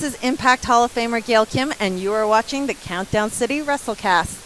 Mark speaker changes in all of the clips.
Speaker 1: This is Impact Hall of Famer Gail Kim, and you are watching the Countdown City WrestleCast.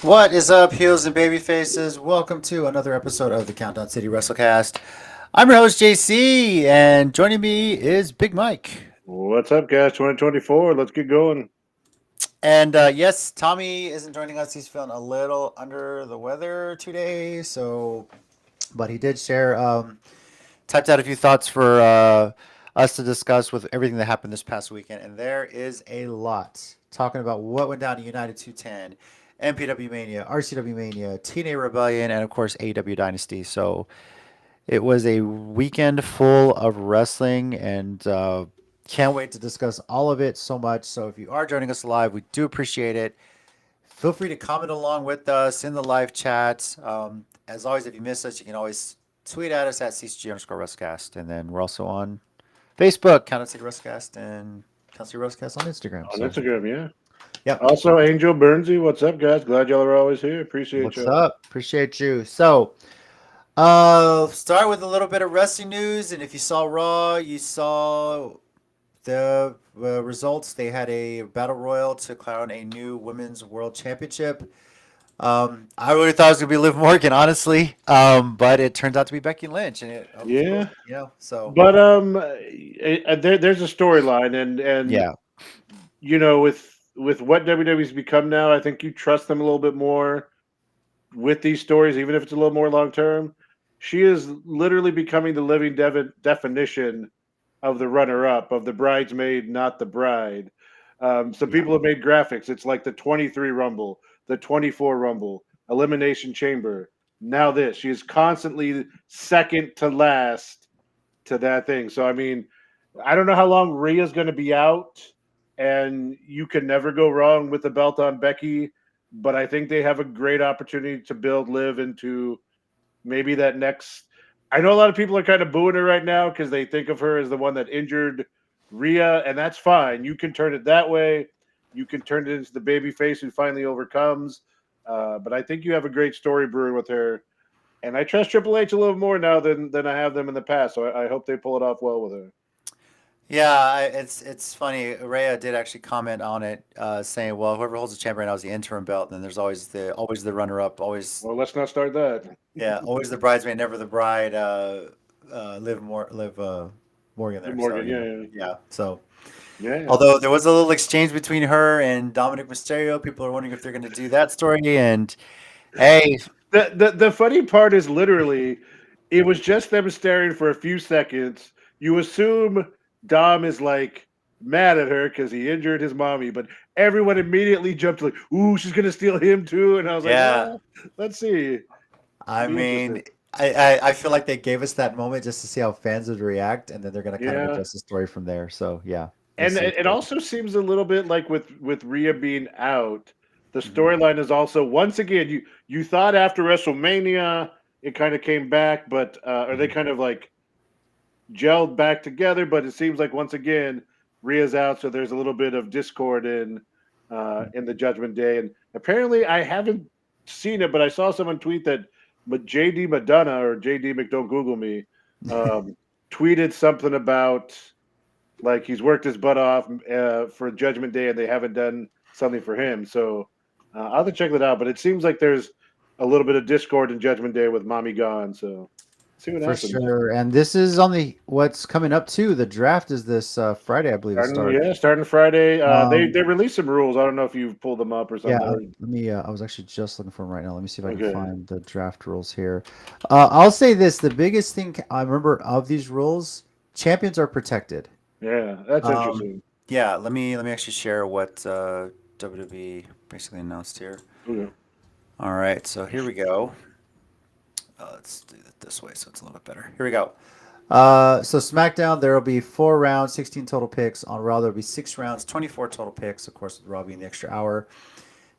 Speaker 2: What is up, heels and baby faces? Welcome to another episode of the Countdown City WrestleCast. I'm your host, JC, and joining me is Big Mike.
Speaker 3: What's up, guys? 2024. Let's get going.
Speaker 2: And yes, Tommy isn't joining us. He's feeling a little under the weather today, but he did share, typed out a few thoughts for us to discuss with everything that happened this past weekend. And there is a lot talking about what went down to United 210. MPW Mania, RCW Mania, TNA Rebellion, and of course AEW Dynasty. So it was a weekend full of wrestling, and can't wait to discuss all of it so much. So if you are joining us live, we do appreciate it. Feel free to comment along with us in the live chat. As always, if you miss us, you can always tweet at us at CCG_WrestleCast. And then we're also on Facebook, Countdown City WrestleCast, and Countdown City WrestleCast on Instagram.
Speaker 3: On Instagram, yeah.
Speaker 2: Yep.
Speaker 3: Also, Angel Burnsy, what's up, guys? Glad y'all are always here. Appreciate you.
Speaker 2: What's up? Appreciate you. So, start with a little bit of wrestling news. And if you saw Raw, you saw the results. They had a battle royal to crown a new women's world championship. I really thought it was gonna be Liv Morgan, honestly, but it turns out to be Becky Lynch, and so.
Speaker 3: But there's a storyline, and
Speaker 2: yeah,
Speaker 3: with what WWE's become now, I think you trust them a little bit more with these stories, even if it's a little more long term. She is literally becoming the living definition of the runner-up, of the bridesmaid, not the bride. Some people have made graphics. It's like the 23 Rumble, the 24 Rumble, Elimination Chamber. Now this. She is constantly second to last to that thing. So, I mean, I don't know how long Rhea's going to be out, and you can never go wrong with the belt on Becky, but I think they have a great opportunity to build Liv into maybe that next. I know a lot of people are kind of booing her right now because they think of her as the one that injured Rhea, and that's fine. You can turn it that way. You can turn it into the babyface who finally overcomes. But I think you have a great story brewing with her, and I trust Triple H a little more now than I have them in the past. So I hope they pull it off well with her.
Speaker 2: Yeah, it's funny. Rhea did actually comment on it, saying, "Well, whoever holds the champion right now is the interim belt, and then there's always the runner-up, always."
Speaker 3: Well, let's not start that.
Speaker 2: Yeah, always the bridesmaid, never the bride. Liv Morgan there.
Speaker 3: Morgan,
Speaker 2: yeah. So,
Speaker 3: yeah.
Speaker 2: Although there was a little exchange between her and Dominic Mysterio, people are wondering if they're going to do that story. And hey,
Speaker 3: the funny part is literally, it was just them staring for a few seconds. You assume Dom is like mad at her because he injured his mommy, but everyone immediately jumped like, "Ooh, she's gonna steal him too!" And I was like, well, let's see.
Speaker 2: I mean, I feel like they gave us that moment just to see how fans would react, and then they're gonna kind of adjust the story from there. So yeah,
Speaker 3: and it also seems a little bit like with Rhea being out, the storyline is also, once again, you thought after WrestleMania it kind of came back, but or they kind of like gelled back together, but it seems like once again Rhea's out, so there's a little bit of discord in the Judgment Day. And apparently, I haven't seen it, but I saw someone tweet that JD Madonna, or JD McDon't Google me, tweeted something about like he's worked his butt off for Judgment Day, and they haven't done something for him. So I'll have to check that out. But it seems like there's a little bit of discord in Judgment Day with Mommy gone. So. See what happens.
Speaker 4: For sure. And this is on what's coming up too. The draft is this Friday, I believe.
Speaker 3: Starting Friday. They released some rules. I don't know if you've pulled them up or something.
Speaker 4: Yeah, let me. I was actually just looking for them right now. Let me see if I can find the draft rules here. I'll say this: the biggest thing I remember of these rules, champions are protected.
Speaker 3: Yeah, that's interesting.
Speaker 2: Yeah, let me actually share what WWE basically announced here.
Speaker 3: Okay.
Speaker 2: All right, so here we go. Let's do it this way so it's a little bit better. Here we go.
Speaker 4: So SmackDown, there will be 4 rounds, 16 total picks. On Raw, there will be 6 rounds, 24 total picks. Of course, with Raw being the extra hour.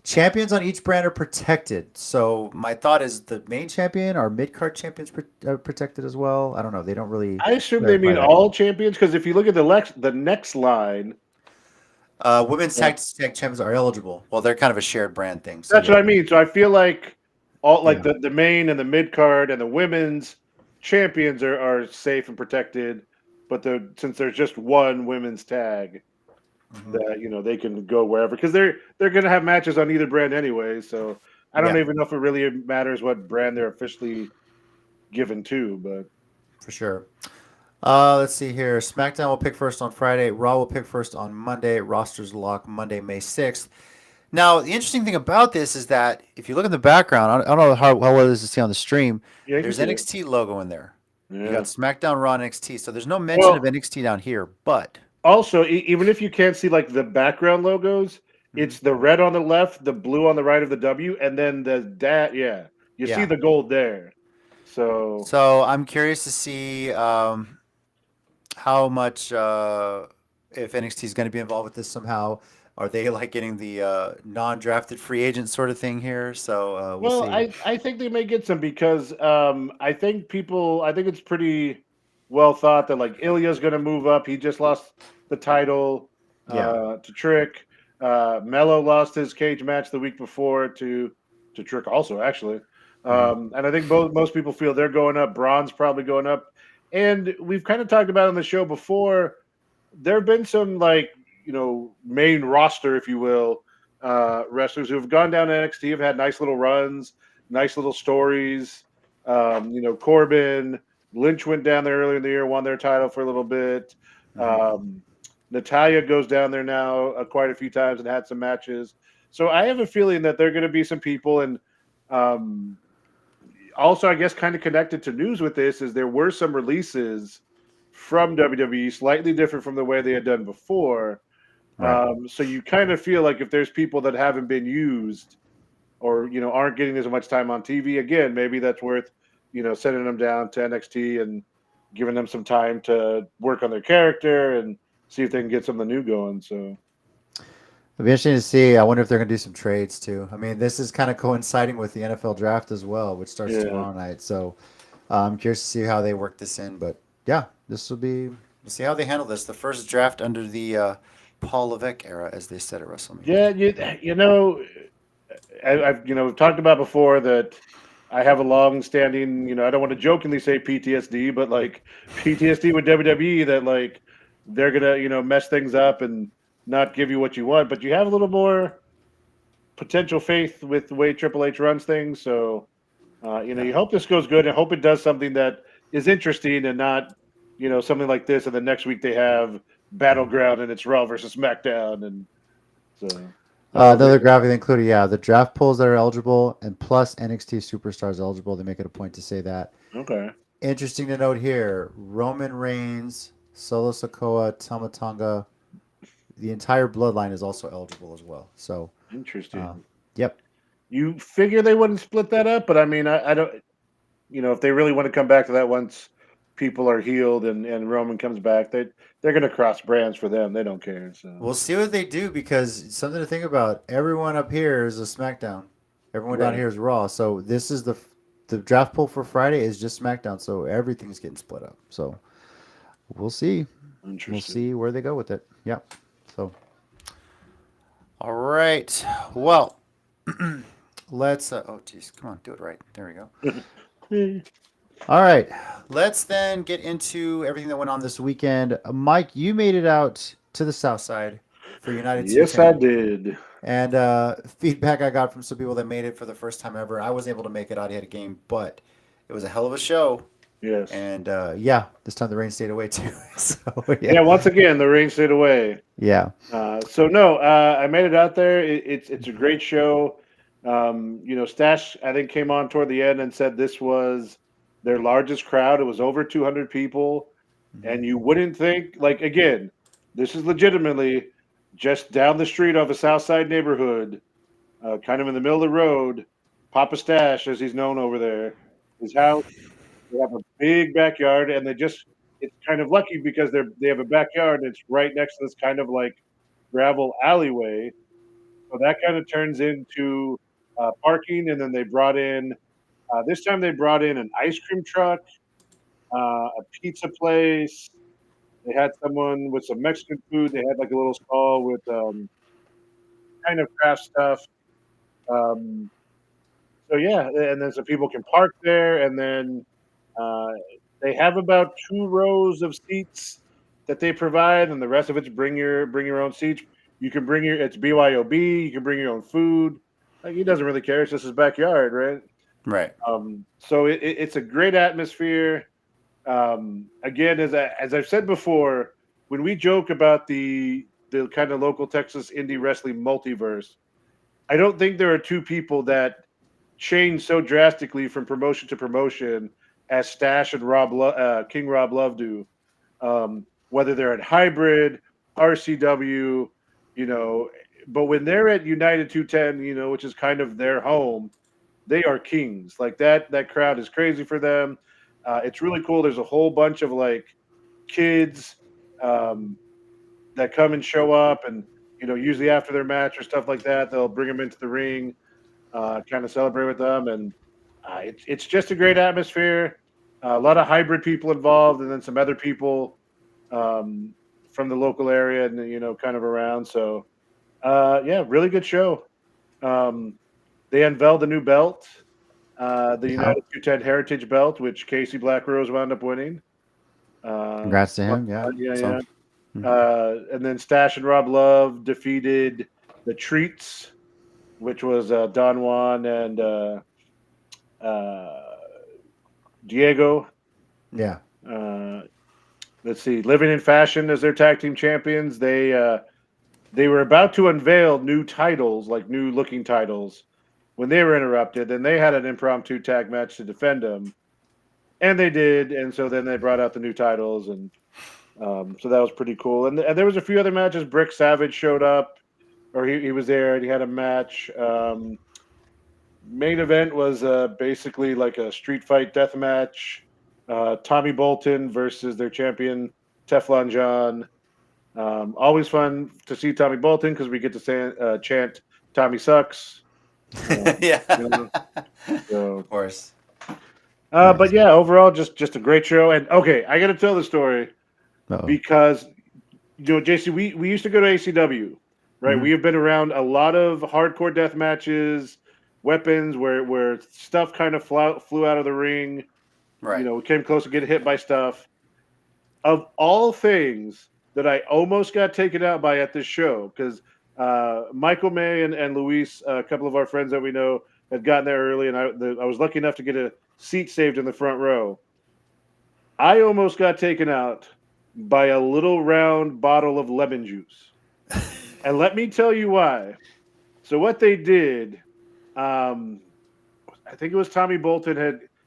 Speaker 4: Champions on each brand are protected. So my thought is the main champion or mid-card champions are protected as well. I don't know. They don't really
Speaker 3: I assume they
Speaker 4: clarify
Speaker 3: mean
Speaker 4: that.
Speaker 3: all champions because if you look at the next line,
Speaker 2: Women's tag champions are eligible. Well, they're kind of a shared brand thing. So
Speaker 3: that's what I mean. So I feel like all like
Speaker 4: Yeah.
Speaker 3: the main and the mid card and the women's champions are safe and protected, but since there's just one women's tag,
Speaker 2: Mhm.
Speaker 3: that they can go wherever because they're gonna have matches on either brand anyway. So I don't
Speaker 2: Yeah.
Speaker 3: even know if it really matters what brand they're officially given to, but
Speaker 2: For sure. Let's see here. SmackDown will pick first on Friday. Raw will pick first on Monday. Rosters lock Monday, May 6th. Now, the interesting thing about this is that if you look in the background, I don't know how well it is to see on the stream.
Speaker 3: yeah, you can
Speaker 2: There's
Speaker 3: see it.
Speaker 2: NXT logo in there. You
Speaker 3: Yeah.
Speaker 2: got SmackDown, Raw, and NXT. So there's no mention of
Speaker 3: Well,
Speaker 2: NXT down here. But
Speaker 3: also, even if you can't see like the background logos, it's the red on the left, the blue on the right of the W, and then yeah, you see
Speaker 2: yeah.
Speaker 3: the gold there. So
Speaker 2: So I'm curious to see how much if NXT is going to be involved with this somehow. Are they like getting the non-drafted free agent sort of thing here? So we'll
Speaker 3: well,
Speaker 2: see.
Speaker 3: I think they may get some because I think it's pretty well thought that like Ilya's going to move up. He just lost the title
Speaker 2: Yeah.
Speaker 3: to Trick. Mello lost his cage match the week before to Trick also actually. And I think most people feel they're going up. Braun's probably going up. And we've kind of talked about on the show before. There have been some main roster, if you will, wrestlers who have gone down to NXT, have had nice little runs, nice little stories. Corbin, Lynch went down there earlier in the year, won their title for a little bit. Natalia goes down there now quite a few times and had some matches. So I have a feeling that there are going to be some people, and also I guess kind of connected to news with this is there were some releases from WWE slightly different from the way they had done before.
Speaker 4: Right.
Speaker 3: So you kind of feel like if there's people that haven't been used or aren't getting as much time on TV, again, maybe that's worth sending them down to NXT and giving them some time to work on their character and see if they can get something new going. So
Speaker 4: It'll be interesting to see. I wonder if they're going to do some trades too. I mean, this is kind of coinciding with the NFL draft as well, which starts
Speaker 3: yeah,
Speaker 4: tomorrow night. So I'm curious to see how they work this in. But yeah, this will be.
Speaker 2: We'll see how they handle this. The first draft under the Paul Levesque era, as they said at WrestleMania.
Speaker 3: I've talked about before that I have a long-standing, I don't want to jokingly say PTSD, but like PTSD with WWE that like they're gonna, mess things up and not give you what you want, but you have a little more potential faith with the way Triple H runs things. So, you hope this goes good and hope it does something that is interesting and not, something like this. And the next week they have Battleground and it's Raw versus SmackDown, and so.
Speaker 4: Another graphic included, the draft polls that are eligible and plus NXT superstars eligible. They make it a point to say that.
Speaker 3: Okay.
Speaker 4: Interesting to note here: Roman Reigns, Solo Sikoa, Tama Tonga, the entire bloodline is also eligible as well. So
Speaker 3: Interesting.
Speaker 4: yep.
Speaker 3: You figure they wouldn't split that up, but I mean, I don't. If they really want to come back to that once people are healed and Roman comes back, they're going to cross brands for them. They don't care. So
Speaker 2: We'll see what they do because
Speaker 4: It's something to think about. Everyone up here is a SmackDown. Everyone down
Speaker 3: Right.
Speaker 4: here is Raw. So this is the draft poll for Friday is just SmackDown. So everything's getting split up. So we'll see.
Speaker 3: Interesting.
Speaker 4: We'll see where they go with it. Yeah. So
Speaker 2: all right. Well, let's. Oh, geez, come on, do it right. There we go.
Speaker 4: all right.
Speaker 2: Let's then get into everything that went on this week.
Speaker 4: Weekend. Mike, you made it out to the South Side for United
Speaker 3: Yes, I
Speaker 4: 210.
Speaker 3: did.
Speaker 2: And feedback I got from some people that made it for the first time ever. I was able to make it out. He had a game, but it was a hell of a show.
Speaker 3: Yes.
Speaker 2: And
Speaker 4: This time the rain stayed away too. So
Speaker 3: yeah. Once again, the rain stayed away.
Speaker 4: Yeah.
Speaker 3: I made it out there. It's a great show. Stash I think came on toward the end and said this was their largest crowd. It was over 200 people, and you wouldn't think again, this is legitimately just down the street of a South Side neighborhood, kind of in the middle of the road. Papa Stash, as he's known over there, his house. They have a big backyard, and they just it's kind of lucky because they have a backyard and it's right next to this kind of like gravel alleyway. So that kind of turns into parking, and then they brought in this time they brought in an ice cream truck, a pizza place. They had someone with some Mexican food. They had like a little stall with kind of craft stuff. Um, so yeah, and then some people can park there, and then uh, they have about 2 rows of seats that they provide, and the rest of it's bring your own seats. You can bring your it's BYOB. You can bring your own food. Like he doesn't really care. It's just his backyard, right?
Speaker 2: Right.
Speaker 3: So it's a great atmosphere. Again, as I've said before, when we joke about the kind of local Texas indie wrestling multiverse, I don't think there are two people that change so drastically from promotion to promotion as Stash and King Rob Love do. Whether they're at Hybrid, RCW, you know, but when they're at United 210, which is kind of their home, they are kings. Like that crowd is crazy for them. It's really cool. There's a whole bunch of like kids um, that come and show up, and usually after their match or stuff like that, they'll bring them into the ring, kind of celebrate with them, and it's just a great atmosphere. A lot of hybrid people involved, and then some other people um, from the local area, and kind of around. So yeah, really good show. Um, they unveiled the new belt, the
Speaker 4: Yeah.
Speaker 3: United 210 Heritage Belt, which Casey Black Rose wound up winning.
Speaker 4: Congrats to him. Yeah.
Speaker 3: Yeah,
Speaker 4: So,
Speaker 3: yeah. And then Stash and Rob Love defeated the Treats, which was Don Juan and uh, Diego.
Speaker 4: yeah.
Speaker 3: Let's see, Living in Fashion as their tag team champions. They were about to unveil new titles, like new looking titles, when they were interrupted. Then they had an impromptu tag match to defend them, and they did. And so then they brought out the new titles, and so that was pretty cool. And there was a few other matches. Brick Savage showed up, or he was there, and he had a match. Main event was basically like a street fight death match. Tommy Bolton versus their champion Teflon John. Always fun to see Tommy Bolton because we get to chant "Tommy sucks."
Speaker 2: Yeah.
Speaker 3: So,
Speaker 2: Of course.
Speaker 3: but yeah, overall, just a great show. And okay, I got to tell the story because JC, we used to go to ACW, right?
Speaker 4: Mhm.
Speaker 3: We have been around a lot of hardcore death matches, weapons where stuff kind of flew out of the ring.
Speaker 2: Right.
Speaker 3: We came close to getting hit by stuff. Of all things that I almost got taken out by at this show, because Michael May and Luis, a couple of our friends that we know, had gotten there early, and I was lucky enough to get a seat saved in the front row. I almost got taken out by a little round bottle of lemon juice. And let me tell you why. So what they did, I think it was Tommy Bolton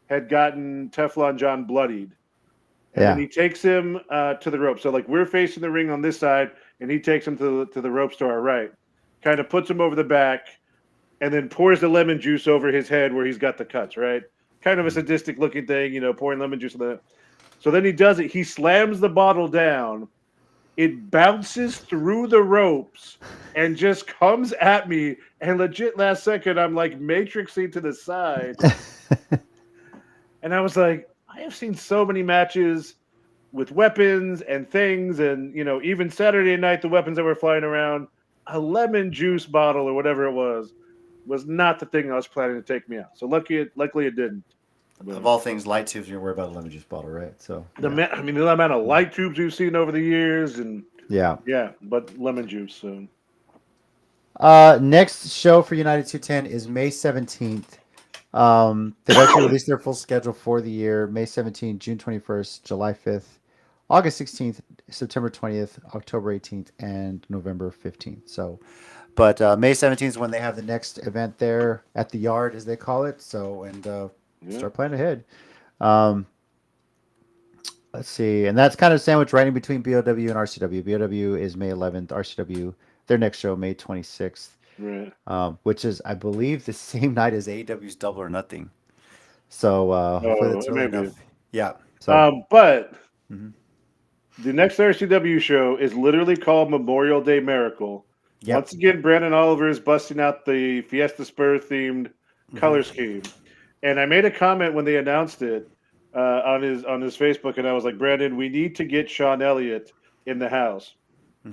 Speaker 3: had gotten Teflon John bloodied. And then he takes him to the rope. So like we're facing the ring on this side, and he takes him to the ropes to our right. Kind of puts him over the back, and then pours the lemon juice over his head where he's got the cuts, right? Kind of a sadistic looking thing, pouring lemon juice on the. So then he does it. He slams the bottle down. It bounces through the ropes and just comes at me. And legit last second, I'm like matrixing to the side. And I was like, I have seen so many matches with weapons and things. And, even Saturday night, the weapons that were flying around, a lemon juice bottle or whatever it was not the thing I was planning to take me out. So luckily it didn't. But
Speaker 2: Of all things, light tubes, you're worried about a lemon juice bottle, right? So
Speaker 3: the amount of light tubes we've seen over the years, and
Speaker 4: yeah,
Speaker 3: but lemon juice. So
Speaker 4: next show for United 210 is May 17th. They've actually released their full schedule for the year: May 17th, June 21st, July 5th, August 16th, September 20th, October 18th, and November 15th. So, but May 17th is when they have the next event there at the yard, as they call it. So, and start planning ahead. Let's see, and that's kind of sandwiched right in between BOW and RCW. BOW is May 11th. RCW, their next show, May 26th.
Speaker 3: right.
Speaker 4: Which is, I believe, the same night as AEW's Double or Nothing. So hopefully that's
Speaker 3: it
Speaker 4: early
Speaker 3: may be.
Speaker 4: enough. Yeah. So
Speaker 3: But The next RCW show is literally called Memorial Day Miracle.
Speaker 4: Yep.
Speaker 3: Once again, Brandon Oliver is busting out the Fiesta Spur themed color scheme. And I made a comment when they announced it on his Facebook, and I was like, Brandon, we need to get Sean Elliott in the house.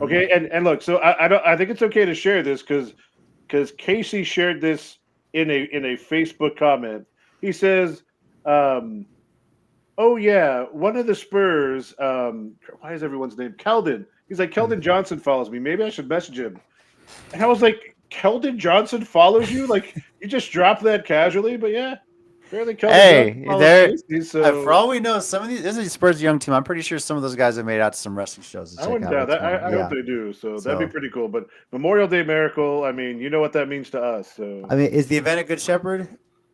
Speaker 3: Okay, and look, so I think it's okay to share this because Casey shared this in a Facebook comment. He says, "Oh yeah, one of the Spurs. Why is everyone's name Keldon? He's like Keldon Johnson follows me. Maybe I should message him." And I was like, "Keldon Johnson follows you? Like you just dropped that casually?" But yeah, apparently Keldon Johnson
Speaker 4: Hey,
Speaker 3: follows
Speaker 4: there.
Speaker 3: Casey. So
Speaker 4: For all we know, some of these this is a Spurs young team. I'm pretty sure some of those guys have made out to some wrestling shows to
Speaker 3: I
Speaker 4: check
Speaker 3: wouldn't
Speaker 4: out.
Speaker 3: doubt that.
Speaker 4: what's going on.
Speaker 3: I
Speaker 4: Yeah.
Speaker 3: hope they do. So that'd be
Speaker 4: So-
Speaker 3: pretty cool. But Memorial Day Miracle. I mean, you know what that means to us. So
Speaker 4: I mean, is the event a Good Shepherd?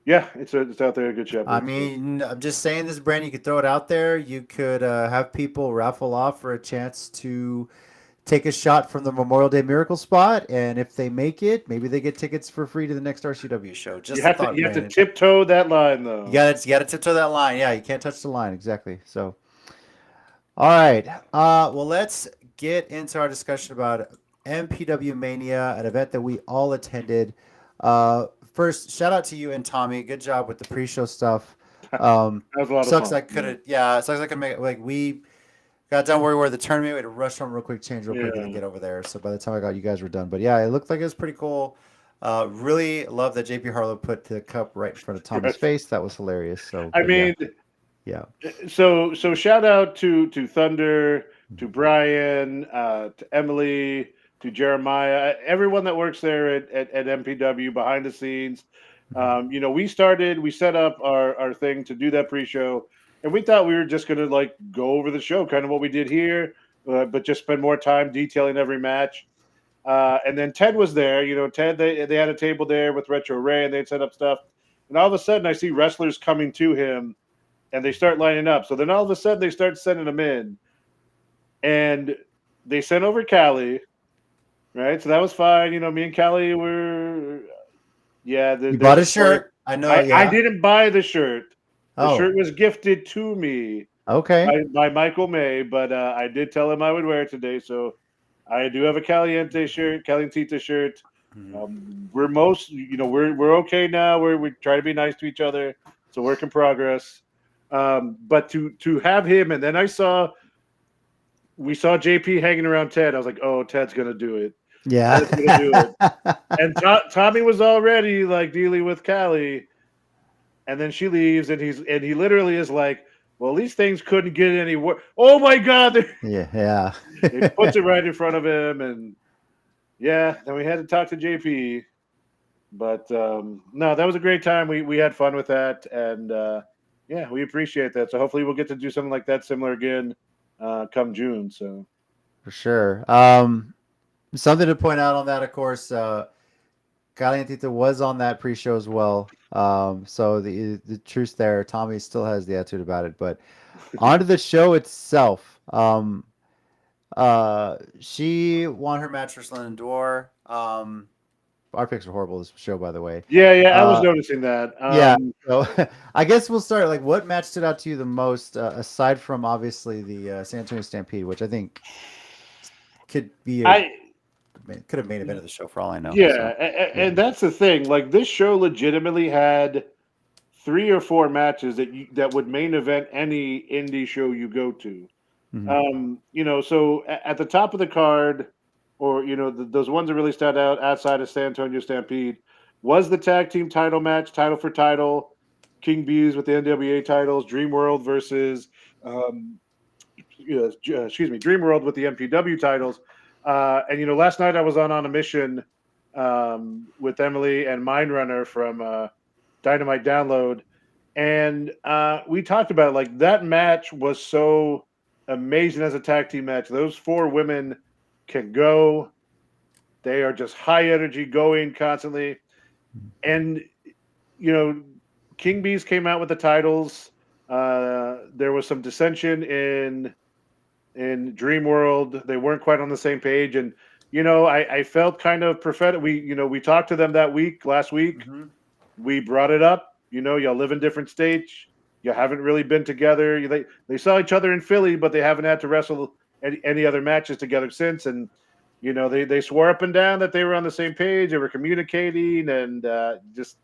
Speaker 3: yeah, it's out there. A good shepherd.
Speaker 4: I mean, I'm just saying this, Brandon. You could throw it out there. You could have people raffle off for a chance to take a shot from the Memorial Day Miracle spot, and if they make it, maybe they get tickets for free to the next RCW show. Just
Speaker 3: you have
Speaker 4: a thought,
Speaker 3: to you have to
Speaker 4: Brandon.
Speaker 3: tiptoe that line though.
Speaker 4: You gotta tiptoe that line. Yeah, you can't touch the line exactly. So, all right. Well, let's get into our discussion about MPW Mania, an event that we all attended. First, shout out to you and Tommy. Good job with the pre-show stuff.
Speaker 3: That was a lot of
Speaker 4: Sucks
Speaker 3: fun.
Speaker 4: I couldn't. Yeah, sucks I couldn't make it. Like we got done where we were at the tournament. We had to rush home real quick, change real quick, and then
Speaker 3: Yeah.
Speaker 4: get over there. So by the time I got, you guys were done. But yeah, it looked like it was pretty cool. Really love that JP Harlow put the cup right in front of Tommy's
Speaker 3: Right.
Speaker 4: face. That was hilarious. So
Speaker 3: I
Speaker 4: but yeah,
Speaker 3: mean,
Speaker 4: yeah.
Speaker 3: so shout out to Thunder, to Brian, to Emily, to Jeremiah, everyone that works there at MPW behind the scenes. We set up our thing to do that pre-show, and we thought we were just gonna like go over the show, kind of what we did here, but just spend more time detailing every match. And then Ted was there. Ted, they had a table there with Retro Ray, and they'd set up stuff. And all of a sudden, I see wrestlers coming to him, and they start lining up. So then all of a sudden, they start sending them in, and they sent over Callie, right? So that was fine. Me and Callie were, yeah.
Speaker 4: You bought a shirt. I know. Yeah.
Speaker 3: I didn't buy the shirt. The
Speaker 4: Oh,
Speaker 3: shirt was gifted to me
Speaker 4: okay.
Speaker 3: by Michael May, but I did tell him I would wear it today. So I do have a Calientita shirt. We're we're okay now. We try to be nice to each other. It's a work in progress. But to have him, and then we saw JP hanging around Ted. I was like, oh, Ted's gonna do it.
Speaker 4: Yeah.
Speaker 3: Ted's gonna do it. And Tommy was already like dealing with Callie, and then she leaves, and he literally is like, well, these things couldn't get any worse. Oh my God!
Speaker 4: Yeah.
Speaker 3: He puts it right in front of him, and yeah, then we had to talk to JP. But no, that was a great time. We had fun with that, and yeah, we appreciate that. So hopefully we'll get to do something like that similar again come June. So
Speaker 4: For sure. Something to point out on that, of course, Calientita was on that pre-show as well. So the truth there, Tommy still has the attitude about it. But onto the show itself. She won her match versus London Door. Our picks are horrible this show, by the way.
Speaker 3: yeah, I was noticing that.
Speaker 4: Yeah. So I guess we'll start. Like, what match stood out to you the most, aside from obviously the San Antonio Stampede, which I think could be could have main event of the show for all I know.
Speaker 3: Yeah,
Speaker 4: So,
Speaker 3: and that's the thing. Like this show legitimately had 3 or 4 matches that would main event any indie show you go to. So at the top of the card, or those ones that really stood out outside of San Antonio Stampede, was the tag team title match, title for title, King Bees with the NWA titles, Dream World versus, Dream World with the MPW titles. And last night I was on a mission with Emily and Mindrunner from Dynamite Download, and we talked about it. Like that match was so amazing as a tag team match. Those 4 women can go. They are just high energy, going constantly. And King Bees came out with the titles. There was some dissension in Dream World. They weren't quite on the same page, and I felt kind of prophetic. We talked to them last week. We brought it up. Y'all live in different states. You haven't really been together. They saw each other in Philly, but they haven't had to wrestle any other matches together since. And they swore up and down that they were on the same page, they were communicating, and just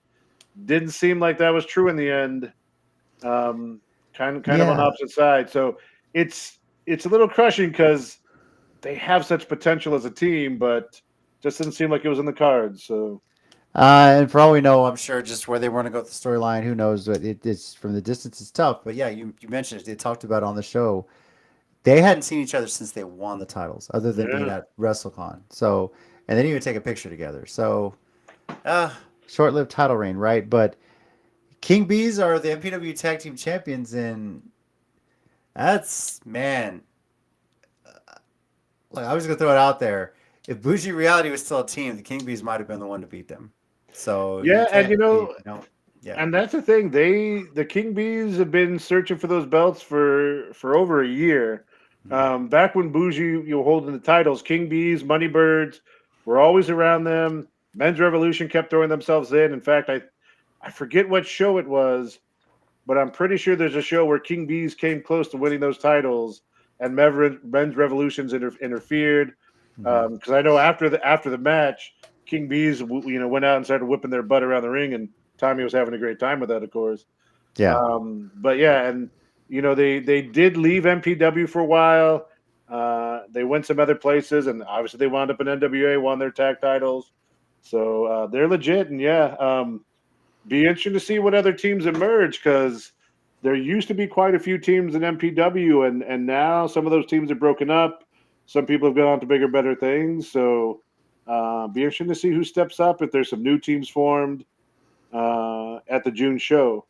Speaker 3: didn't seem like that was true in the end. Kind of on
Speaker 4: Yeah.
Speaker 3: opposite sides. So it's a little crushing because they have such potential as a team, but just didn't seem like it was in the cards. So
Speaker 4: And for all we know, I'm sure just where they want to go with the storyline, who knows? But it's from the distance, it's tough. But yeah, you mentioned it. They talked about it on the show. They hadn't seen each other since they won the titles, other than being
Speaker 3: yeah,
Speaker 4: at WrestleCon. So, and they didn't even take a picture together. So, short-lived title reign, right? But King Bees are the MPW Tag Team Champions, and that's man. Like I was gonna throw it out there. If Bougie Reality was still a team, the King Bees might have been the one to beat them. So you
Speaker 3: yeah, and
Speaker 4: can't, yeah.
Speaker 3: and that's the thing. The King Bees have been searching for those belts for over a year. Back when Bougie you were holding the titles, King Bees, Money Birds were always around them. Men's Revolution kept throwing themselves in. In fact, I forget what show it was, but I'm pretty sure there's a show where King Bees came close to winning those titles, and Men's Revolutions interfered.
Speaker 4: Mhm.
Speaker 3: Because I know after the match, King Bees went out and started whipping their butt around the ring, and Tommy was having a great time with that, of course.
Speaker 4: Yeah.
Speaker 3: But yeah, and they did leave MPW for a while. They went some other places, and obviously they wound up in NWA, won their tag titles. So they're legit, and yeah, be interesting to see what other teams emerge because there used to be quite a few teams in MPW, and now some of those teams are broken up. Some people have gone on to bigger, better things. So be interesting to see who steps up if there's some new teams formed at the June show.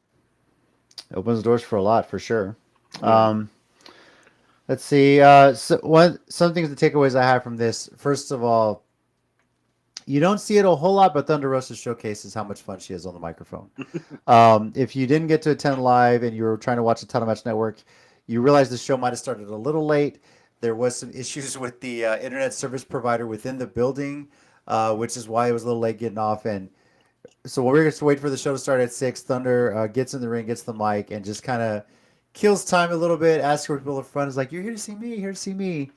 Speaker 4: It opens the doors for a lot for sure.
Speaker 3: Yeah.
Speaker 4: Let's see. Some things, the takeaways I have from this. First of all, you don't see it a whole lot, but Thunder Rosa showcases how much fun she is on the microphone. If you didn't get to attend live and you were trying to watch the Title Match Network, you realize the show might have started a little late. There was some issues with the internet service provider within the building, which is why it was a little late getting off. And so when we were just waiting for the show to start at 6, Thunder gets in the ring, gets the mic, and just kind of kills time a little bit. Asks for people in front, is like, "You're here to see me, here to see me."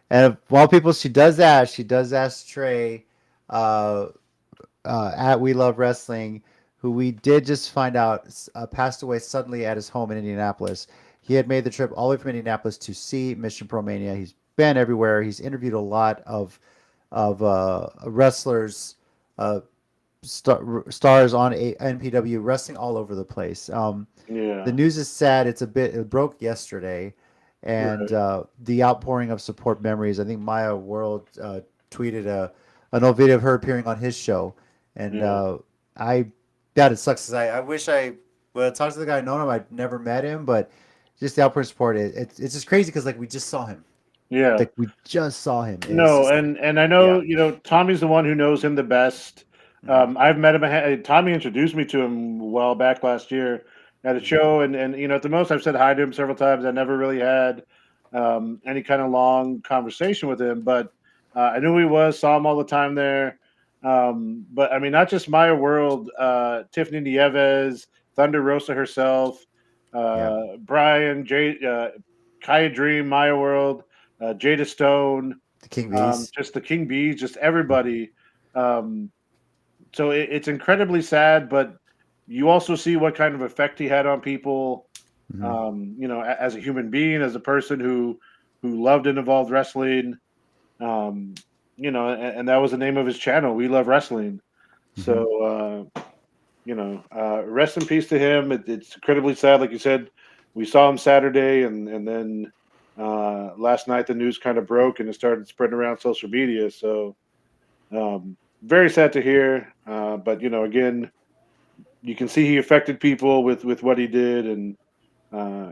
Speaker 4: And while people, she does that. She does ask Trey uh, at We Love Wrestling, who we did just find out passed away suddenly at his home in Indianapolis. He had made the trip all the way from Indianapolis to see Mission Pro Mania. He's been everywhere. He's interviewed a lot of wrestlers, stars on NPW, wrestling all over the place.
Speaker 3: Yeah.
Speaker 4: The news is sad. It broke yesterday, and the outpouring of support memories. I think Maya World tweeted an old video of her appearing on his show, and it sucks. I wish I would have talked to the guy, known him. I'd never met him, but just the outpouring support. It's just crazy because like we just saw him.
Speaker 3: Yeah.
Speaker 4: Like we just saw him.
Speaker 3: No, and I know Tommy's the one who knows him the best. I've met him. Tommy introduced me to him a while back last year at a show, and at the most I've said hi to him several times. I never really had any kind of long conversation with him, but I knew who he was. Saw him all the time there. But I mean, not just Maya World, Tiffany Nieves, Thunder Rosa herself, Brian, Kaya Dream, Maya World, Jada Stone,
Speaker 4: the King Bees.
Speaker 3: just the King Bees, just everybody. So it's incredibly sad, but you also see what kind of effect he had on people. As a human being, as a person who loved and evolved wrestling. And that was the name of his channel. We Love Wrestling. So, rest in peace to him. It's incredibly sad. Like you said, we saw him Saturday, and then last night the news kind of broke and it started spreading around social media. So, very sad to hear. But again, you can see he affected people with what he did, and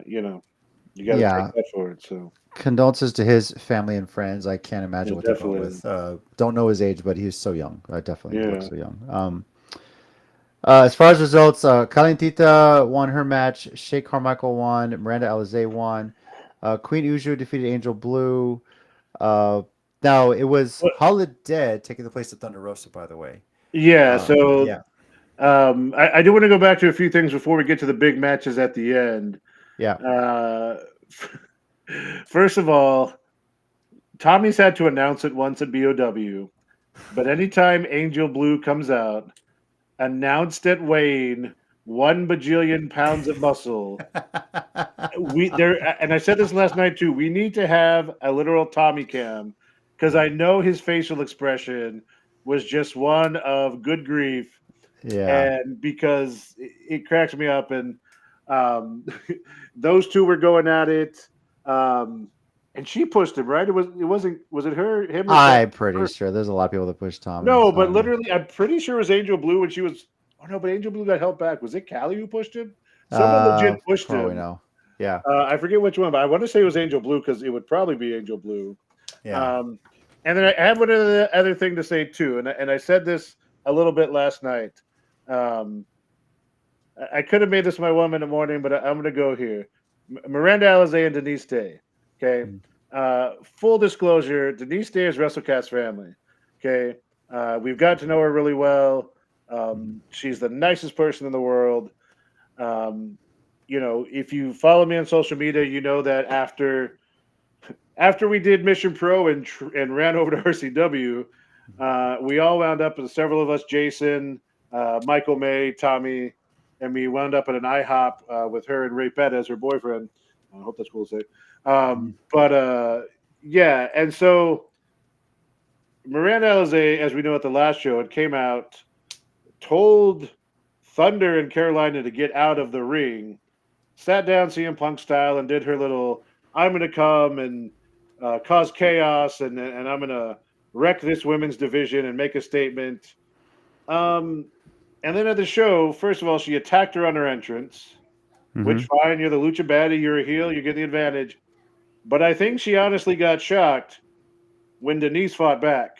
Speaker 3: you got to take that for it. So.
Speaker 4: Condolences to his family and friends. I can't imagine what they're going with. Don't know his age, but he was so young. Definitely looks so young. As far as results, Calentita won her match. Shay Carmichael won. Miranda Alizé won. Queen Uju defeated Angel Blue. Now, it was Holiday taking the place of Thunder Rosa, by the way.
Speaker 3: Yeah, I do want to go back to a few things before we get to the big matches at the end.
Speaker 4: Yeah.
Speaker 3: First of all, Tommy's had to announce it once at BOW, but anytime Angel Blue comes out, announced at weighing 1 bajillion pounds of muscle, and I said this last night too. We need to have a literal Tommy cam because I know his facial expression was just one of good grief,
Speaker 4: Yeah.
Speaker 3: and because it cracks me up. And those two were going at it, and she pushed him. Right? Was it her, him, or
Speaker 4: I'm pretty
Speaker 3: her?
Speaker 4: sure there's a lot of people that push Tommy.
Speaker 3: No,
Speaker 4: so,
Speaker 3: but literally, I'm pretty sure it was Angel Blue when she was. Oh no, but Angel Blue got held back. Was it Callie who pushed him? Someone legit pushed
Speaker 4: probably
Speaker 3: him.
Speaker 4: no. Yeah.
Speaker 3: I forget which one, but I want to say it was Angel Blue because it would probably be Angel Blue.
Speaker 4: Yeah.
Speaker 3: And then I have one other thing to say too, and I said this a little bit last night. I could have made this my 1 minute warning, but I'm going to go here. Miranda Alizé and Denise Day. Okay. Full disclosure: Denise Day is WrestleCast family. Okay. We've got to know her really well. She's the nicest person in the world. If you follow me on social media, you know that after we did Mission Pro and ran over to RCW, we all wound up, and several of us, Jason, Michael May, Tommy, and me, wound up at an IHOP with her and Ray Pett as her boyfriend. I hope that's cool to say. Yeah, and so Miranda Alizé, as we know at the last show, it came out, told Thunder and Carolina to get out of the ring, sat down CM Punk style, and did her little, I'm going to come and cause chaos, and I'm going to wreck this women's division and make a statement. And then at the show, first of all, she attacked her on her entrance, which, fine, you're the lucha baddie, you're a heel, you get the advantage. But I think she honestly got shocked when Denise fought back,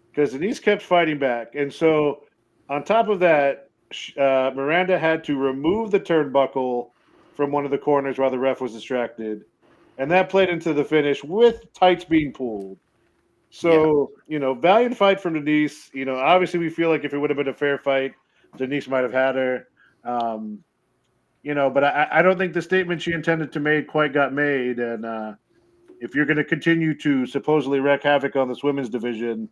Speaker 3: because Denise kept fighting back. And so on top of that, Miranda had to remove the turnbuckle from one of the corners while the ref was distracted. And that played into the finish with tights being pulled. So, valiant fight from Denise. Obviously we feel like if it would have been a fair fight, Denise might have had her. But I don't think the statement she intended to make quite got made. And if you're going to continue to supposedly wreak havoc on this women's division,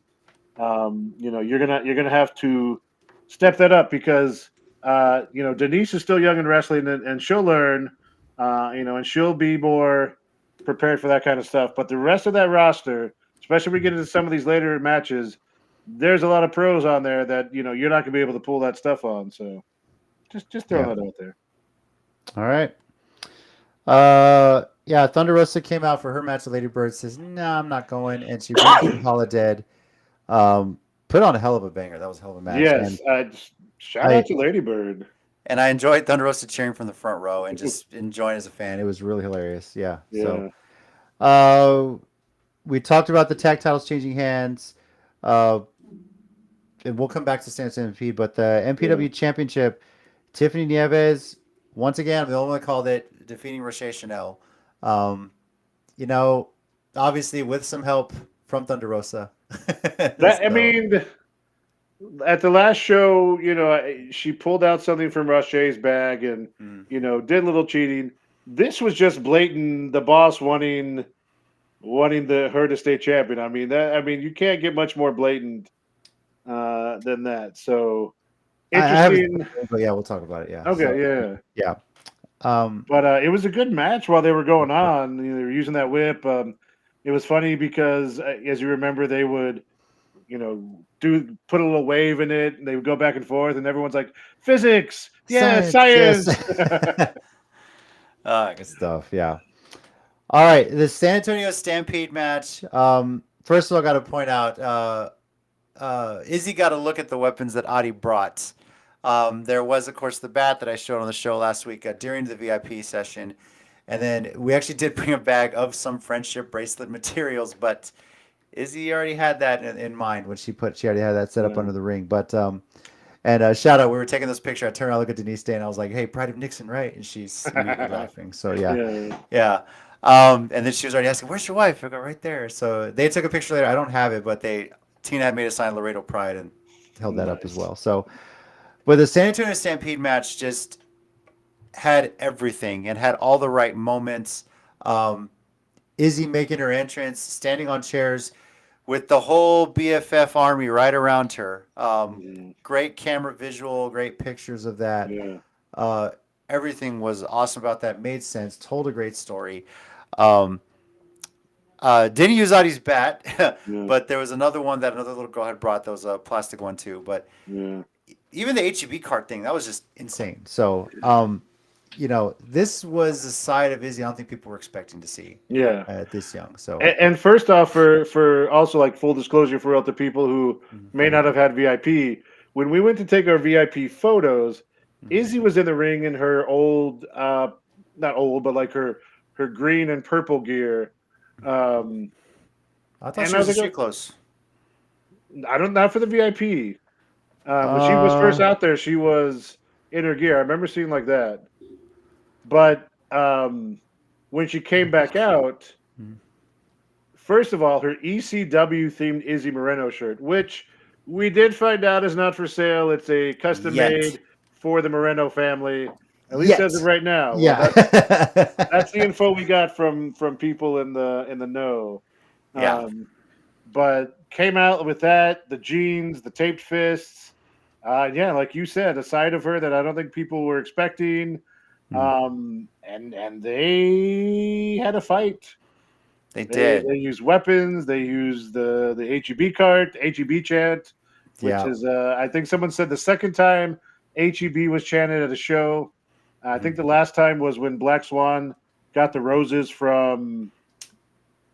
Speaker 3: you're gonna have to step that up, because Denise is still young in wrestling, and she'll learn, and she'll be more prepared for that kind of stuff. But the rest of that roster, especially when we get into some of these later matches, there's a lot of pros on there that you're not gonna be able to pull that stuff on. So just throw that out there.
Speaker 4: All right. Thunder Rosa came out for her match with Lady Bird, says, no, I'm not going. And she brings Holodead. Put on a hell of a banger. That was a hell of a match.
Speaker 3: Yes. Shout out to Lady Bird.
Speaker 2: And I enjoyed Thunder Rosa cheering from the front row and just enjoying as a fan. It was really hilarious. Yeah. So we talked about the tag titles changing hands. And we'll come back to San MP, but the MPW Championship, Tiffany Nieves, once again, the only one called it, defeating Rochelle Chanel. Obviously with some help from Thunder Rosa.
Speaker 3: I mean, at the last show, she pulled out something from Rochelle's bag and, did a little cheating. This was just blatant, the boss wanting her to stay champion. I mean, you can't get much more blatant than that. So interesting.
Speaker 4: But yeah, we'll talk about it. Yeah.
Speaker 3: Okay.
Speaker 4: Yeah.
Speaker 3: But it was a good match while they were going on. They were using that whip. It was funny because, as you remember, they would, put a little wave in it, and they would go back and forth, and everyone's like, "Physics, yeah, science."
Speaker 4: Yes. Good stuff. Yeah. All right, the San Antonio Stampede match. First of all, I got to point out, Izzy got to look at the weapons that Adi brought. There was, of course, the bat that I showed on the show last week during the VIP session. And then we actually did bring a bag of some friendship bracelet materials, but Izzy already had that in mind when she already had that set up under the ring. But shout out, we were taking this picture. I turned around, look at Denise Day, and I was like, "Hey, Pride of Nixon, right?" And she's immediately laughing. So yeah. And then she was already asking, "Where's your wife?" I go, "Right there." So they took a picture later. I don't have it, but Tina had made a sign Laredo Pride and held that up as well. So, but the San Antonio Stampede match just had everything and had all the right moments. Izzy making her entrance, standing on chairs with the whole BFF army right around her. Great camera visual, great pictures of that.
Speaker 3: Yeah.
Speaker 4: Everything was awesome about that. Made sense. Told a great story. Um, didn't use Adi's bat,
Speaker 3: Yeah.
Speaker 4: but there was another one that another little girl had brought. That was a plastic one too. But
Speaker 3: Yeah.
Speaker 4: even the HEB card thing, that was just insane. So, this was a side of Izzy I don't think people were expecting to see
Speaker 3: Yeah.
Speaker 4: this young. So,
Speaker 3: And first off, for also like full disclosure for all the people who may not have had VIP, when we went to take our VIP photos, Izzy was in the ring in her old, not old, but like her green and purple gear.
Speaker 4: I thought
Speaker 3: and
Speaker 4: she
Speaker 3: I
Speaker 4: was
Speaker 3: was
Speaker 4: in
Speaker 3: like,
Speaker 4: street clothes.
Speaker 3: I don't not for the VIP. When she was first out there, she was in her gear. I remember seeing like that. But when she came back out, first of all, her ECW themed Izzy Moreno shirt, which we did find out is not for sale. It's a custom
Speaker 4: Yet.
Speaker 3: made for the Moreno family. At least
Speaker 4: Yet.
Speaker 3: as of right now.
Speaker 4: Yeah.
Speaker 3: Well, that's the info we got from people in the know.
Speaker 4: Yeah.
Speaker 3: But came out with that, the jeans, the taped fists. Yeah, like you said, a side of her that I don't think people were expecting. And they had a fight.
Speaker 4: They did.
Speaker 3: They used weapons. They used the HEB cart, HEB chant, which
Speaker 4: Yeah.
Speaker 3: is I think someone said the second time HEB was chanted at a show. I think the last time was when Black Swan got the roses from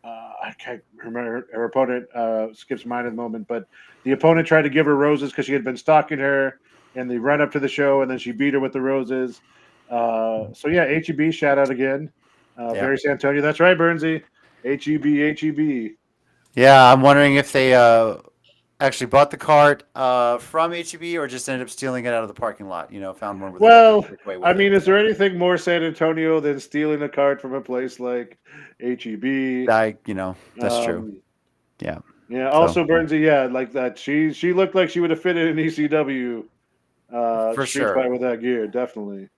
Speaker 3: I can't remember her opponent. Skips mine at the moment, but the opponent tried to give her roses because she had been stalking her in the run up to the show, and then she beat her with the roses. So yeah, HEB shout out again. Barry Santonio. That's right, Bernsey. HEB.
Speaker 4: Yeah, I'm wondering if they actually bought the cart from HEB or just ended up stealing it out of the parking lot. Found one with
Speaker 3: Well,
Speaker 4: way with
Speaker 3: I mean,
Speaker 4: it.
Speaker 3: is there anything more San Antonio than stealing a cart from a place like HEB?
Speaker 4: That's true. Yeah.
Speaker 3: Yeah.
Speaker 4: So,
Speaker 3: Also, Bernsey, yeah, like that. She looked like she would have fit in an ECW
Speaker 4: For
Speaker 3: street
Speaker 4: sure.
Speaker 3: fight with that gear, definitely.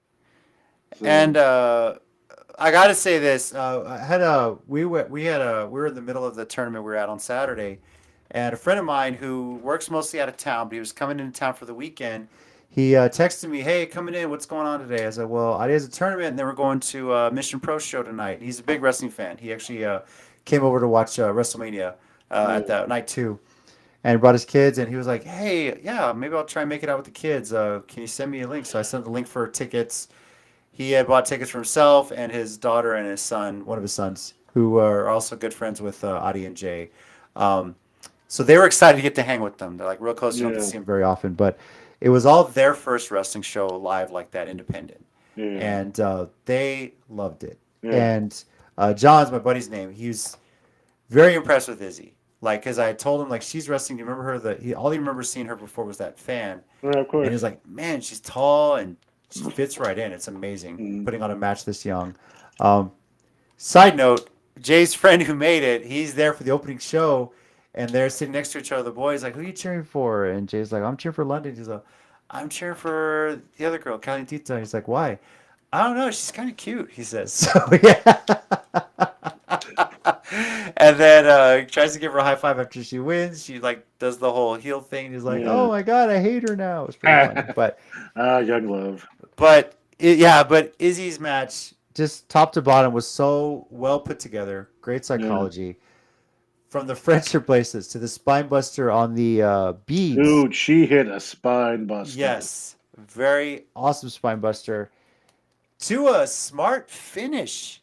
Speaker 3: So,
Speaker 4: And I got to say this: we were in the middle of the tournament we were at on Saturday, and a friend of mine who works mostly out of town, but he was coming into town for the weekend. He texted me, "Hey, coming in. What's going on today?" I said, "Well, it is a tournament, and then we're going to Mission Pro show tonight." He's a big wrestling fan. He actually came over to watch WrestleMania at that night too, and brought his kids. And he was like, "Hey, yeah, maybe I'll try and make it out with the kids. Can you send me a link?" So I sent the link for tickets. He had bought tickets for himself and his daughter and his son, one of his sons, who are also good friends with Adi and Jay. So they were excited to get to hang with them. They're like real close. You don't get to see them very often, but it was all their first wrestling show live like that, independent, and they loved it.
Speaker 3: Yeah.
Speaker 4: And John's my buddy's name. He's very impressed with Izzy. Like, because I told him, like, she's wrestling. Do you remember her? All he remembers seeing her before was that fan.
Speaker 3: yeah, of course.
Speaker 4: And he's like, man, she's tall and she fits right in. It's amazing putting on a match this young. Side note, Jay's friend who made it, he's there for the opening show, and they're sitting next to each other. The boys like, who are you cheering for? And Jay's like, I'm cheering for London. He's like, I'm cheering for the other girl, Calientita. He's like, why? I don't know. She's kind of cute, he says. So, yeah. And then he tries to give her a high five after she wins. She like does the whole heel thing. He's like, "Oh my god, I hate her now." It's pretty funny, but
Speaker 3: young love.
Speaker 4: But Izzy's match, just top to bottom, was so well put together. Great psychology, from the French bracelets to the spine buster on the beads.
Speaker 3: Dude, she hit a spine buster.
Speaker 4: Yes, very awesome spine buster. To a smart finish.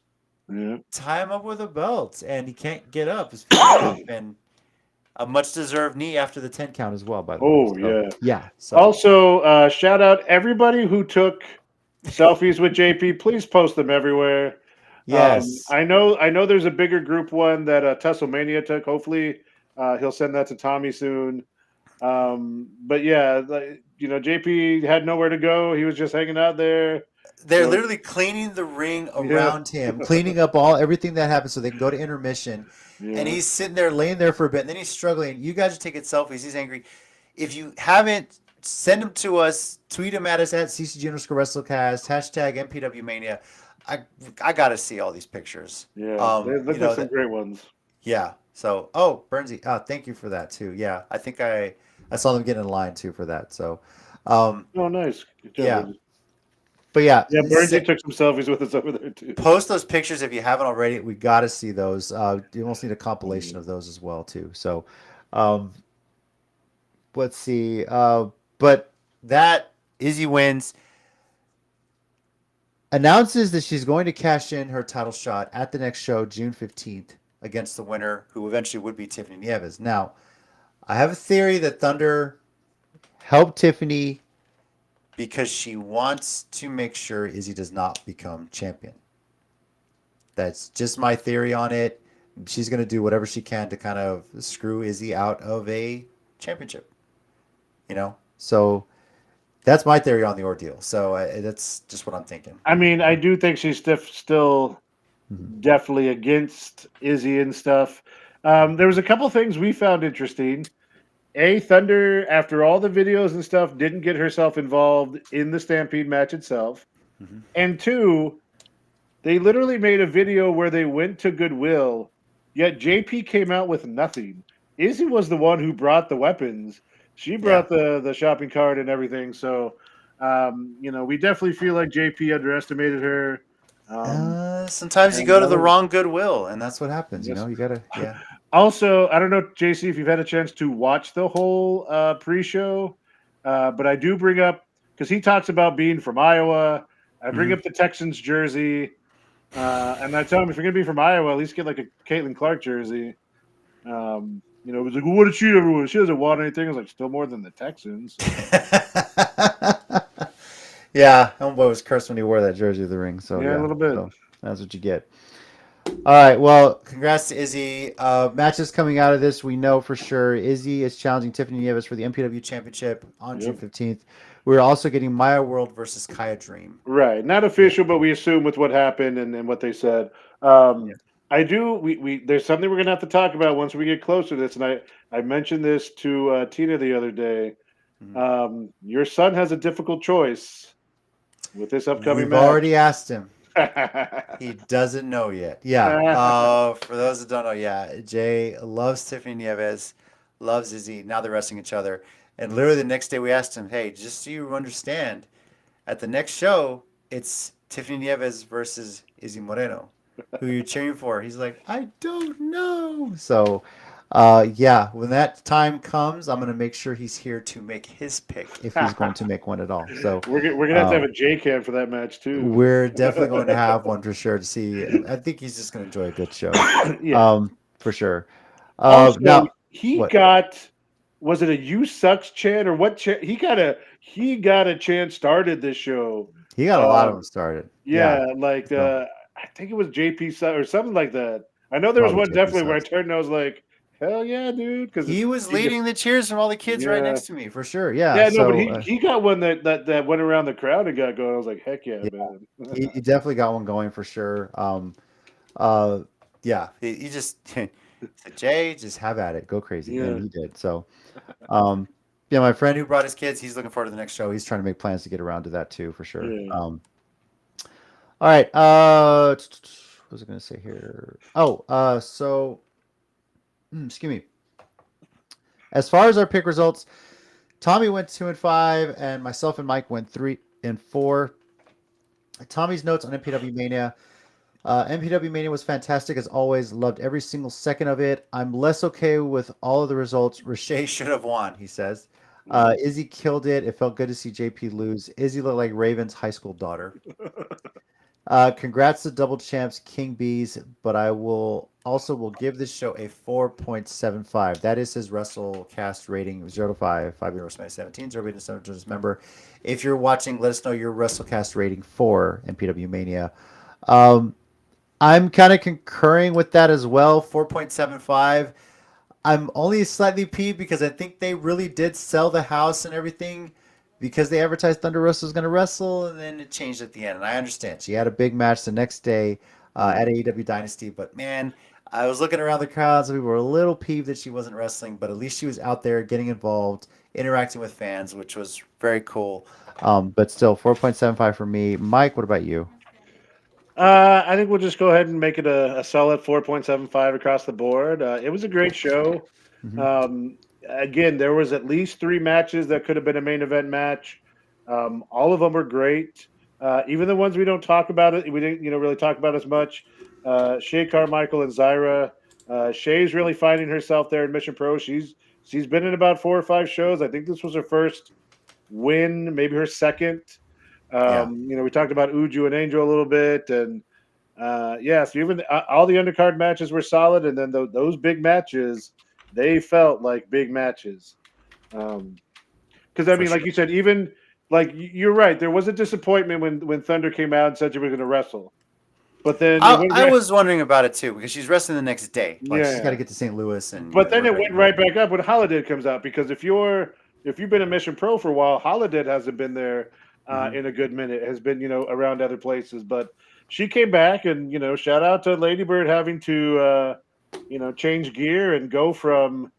Speaker 3: Yeah.
Speaker 4: Tie him up with a belt, and he can't get up. His feet and a much-deserved knee after the 10 count as well, by the way.
Speaker 3: Oh,
Speaker 4: So, yeah. So.
Speaker 3: Also, shout out everybody who took selfies with JP. Please post them everywhere.
Speaker 4: Yes.
Speaker 3: I know there's a bigger group one that WrestleMania took. Hopefully, he'll send that to Tommy soon. But yeah, JP had nowhere to go. He was just hanging out there.
Speaker 4: They're literally cleaning the ring around him, cleaning up everything that happened so they can go to intermission. Yeah. And he's sitting there, laying there for a bit, and then he's struggling. You guys are taking selfies. He's angry. If you haven't, send them to us. Tweet them at us at CCG_WrestleCast, hashtag MPW Mania.
Speaker 2: I got to see all these pictures.
Speaker 3: Yeah, they look like some great ones.
Speaker 2: Yeah. So, Bernsey, thank you for that too. Yeah, I think I saw them get in line too for that. So,
Speaker 3: Oh, nice. Good job,
Speaker 2: yeah.
Speaker 3: Bernsey.
Speaker 2: But yeah,
Speaker 3: Yeah, Bernsey took some selfies with us over there too.
Speaker 2: post those pictures if you haven't already. We got to see those. You almost need a compilation of those as well too. So, um, let's see. But that Izzy wins. Announces that she's going to cash in her title shot at the next show, June 15th, against the winner, who eventually would be Tiffany Nieves. Now, I have a theory that Thunder helped Tiffany because she wants to make sure Izzy does not become champion. That's just my theory on it. She's going to do whatever she can to kind of screw Izzy out of a championship. So that's my theory on the ordeal. So that's just what I'm thinking.
Speaker 3: I mean, I do think she's still definitely against Izzy and stuff. There was a couple things we found interesting. Thunder, after all the videos and stuff, didn't get herself involved in the Stampede match itself.
Speaker 2: Mm-hmm.
Speaker 3: And two, they literally made a video where they went to Goodwill, yet JP came out with nothing. Izzy was the one who brought the weapons. She brought the shopping cart and everything. So, we definitely feel like JP underestimated her.
Speaker 2: Sometimes you go to the wrong Goodwill, and that's what happens.
Speaker 3: Yes.
Speaker 2: You gotta, yeah.
Speaker 3: Also, I don't know, JC, if you've had a chance to watch the whole pre-show, but I do bring up, because he talks about being from Iowa. I bring up the Texans jersey, and I tell him, if you're going to be from Iowa, at least get like a Caitlin Clark jersey. It was like, well, what did she ever win? She doesn't want anything. I was like, still more than the Texans.
Speaker 2: Yeah, homeboy was cursed when he wore that jersey to the ring. So
Speaker 3: yeah, a little bit.
Speaker 2: So that's what you get. All right. Well, congrats to Izzy. Matches coming out of this, we know for sure. Izzy is challenging Tiffany Nieves for the MPW Championship on June 15th. We're also getting Maya World versus Kaya Dream.
Speaker 3: Right. Not official, but we assume with what happened and what they said. I do. We there's something we're gonna have to talk about once we get closer to this, and I mentioned this to Tina the other day. Your son has a difficult choice with this upcoming match.
Speaker 2: We've already asked him. He doesn't know yet. Yeah. For those that don't know, Jay loves Tiffany Nieves, loves Izzy. Now they're wrestling each other. And literally the next day we asked him, hey, just so you understand, at the next show, it's Tiffany Nieves versus Izzy Moreno. Who you're cheering for? He's like, I don't know. So, when that time comes, I'm going to make sure he's here to make his pick if he's going to make one at all. So
Speaker 3: we're going to have a J-Cam for that match too.
Speaker 2: We're definitely going to have one for sure to see. I think he's just going to enjoy a good show. For sure.
Speaker 3: Also,
Speaker 2: now
Speaker 3: got, was it a "You Sucks" chant or what chant? He got a chant started this show.
Speaker 2: He got a lot of them started.
Speaker 3: I think it was JP or something like that. I know there was one definitely where I turned and I was like, hell yeah, dude. Because
Speaker 2: he was leading the cheers from all the kids right next to me, for sure.
Speaker 3: Yeah, no, but he got one that went around the crowd and got going. I was like, heck yeah, man.
Speaker 2: he definitely got one going for sure. He just said, Jay, just have at it. Go crazy. And he did. So, my friend who brought his kids, he's looking forward to the next show. He's trying to make plans to get around to that too, for sure.
Speaker 3: Yeah.
Speaker 2: All right. What was I going to say here? Excuse me. As far as our pick results, Tommy went 2-5, and myself and Mike went 3-4. Tommy's notes on MPW Mania. MPW Mania was fantastic as always. Loved every single second of it. I'm less okay with all of the results. Rashay should have won, he says. Izzy killed it. It felt good to see JP lose. Izzy looked like Raven's high school daughter. Congrats to double champs King Bees, but I will give this show a 4.75. That is his WrestleCast rating, 0 to 5 being WrestleMania 17, 0 being a 7 just member. If you're watching, let us know your WrestleCast rating for MPW Mania. I'm kind of concurring with that as well, 4.75. I'm only slightly peeved because I think they really did sell the house and everything, because they advertised Thunder Rosa was going to wrestle, and then it changed at the end. And I understand. She had a big match the next day at AEW Dynasty. But, man, I was looking around the crowd, so we were a little peeved that she wasn't wrestling. But at least she was out there getting involved, interacting with fans, which was very cool. But still, 4.75 for me. Mike, what about you?
Speaker 3: I think we'll just go ahead and make it a solid 4.75 across the board. It was a great show.
Speaker 4: Mhm.
Speaker 3: Again, there was at least 3 matches that could have been a main event match. All of them were great. Even the ones we don't talk about it, we didn't really talk about as much. Shay Carmichael and Zyra. Shay's really finding herself there in Mission Pro. She's been in about 4 or 5 shows. I think this was her first win, maybe her second.
Speaker 4: Yeah.
Speaker 3: We talked about Uju and Angel a little bit, and so even all the undercard matches were solid, and then those big matches, they felt like big matches. Because I
Speaker 4: For
Speaker 3: mean, like
Speaker 4: sure.
Speaker 3: you said, even like you're right, there was a disappointment when Thunder came out and said you were going to wrestle, but then it went
Speaker 2: I
Speaker 3: right,
Speaker 2: was wondering about it too because she's wrestling the next day.
Speaker 4: Like she's got to
Speaker 3: yeah,
Speaker 4: get to St. Louis and
Speaker 3: but then
Speaker 4: work
Speaker 3: it
Speaker 4: on
Speaker 3: went
Speaker 4: it.
Speaker 3: right back up when Holiday comes out because if you've been a Mission Pro for a while, Holiday hasn't been there
Speaker 4: Mhm.
Speaker 3: in a good minute, has been around other places, but she came back and shout out to Ladybird having to change gear and go from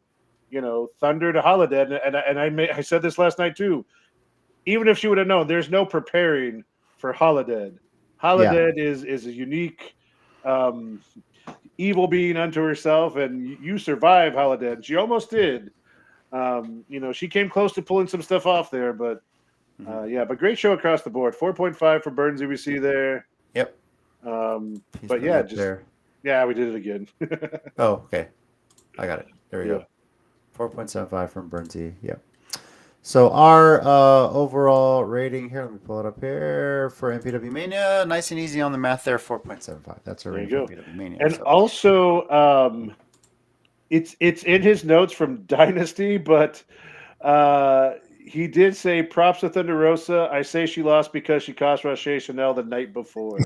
Speaker 3: Thunder to Holiday, and I said this last night too. Even if she would have known, there's no preparing for Holiday.
Speaker 4: Yeah.
Speaker 3: Holiday is a unique um, evil being unto herself, and you survive Holiday. And she almost did. She came close to pulling some stuff off there, but
Speaker 4: Mhm.
Speaker 3: but great show across the board. 4.5 for Burnsy, we see there.
Speaker 2: Yep.
Speaker 4: He's
Speaker 3: But
Speaker 4: really
Speaker 3: yeah,
Speaker 4: up there.
Speaker 3: we did it again.
Speaker 4: Oh, okay. I got it. There we
Speaker 3: Yeah.
Speaker 4: go. 4.75 from Bernsey. Yep. So our overall rating here, let me pull it up here for MPW Mania.
Speaker 2: Nice and easy on the math there.
Speaker 4: 4.75. That's our
Speaker 3: There you
Speaker 4: rating
Speaker 3: go.
Speaker 4: for MPW Mania.
Speaker 3: And
Speaker 4: So
Speaker 3: also, it's in his notes from Dynasty, but he did say props to Thunder Rosa. I say she lost because she cost Roche Chanel the night before.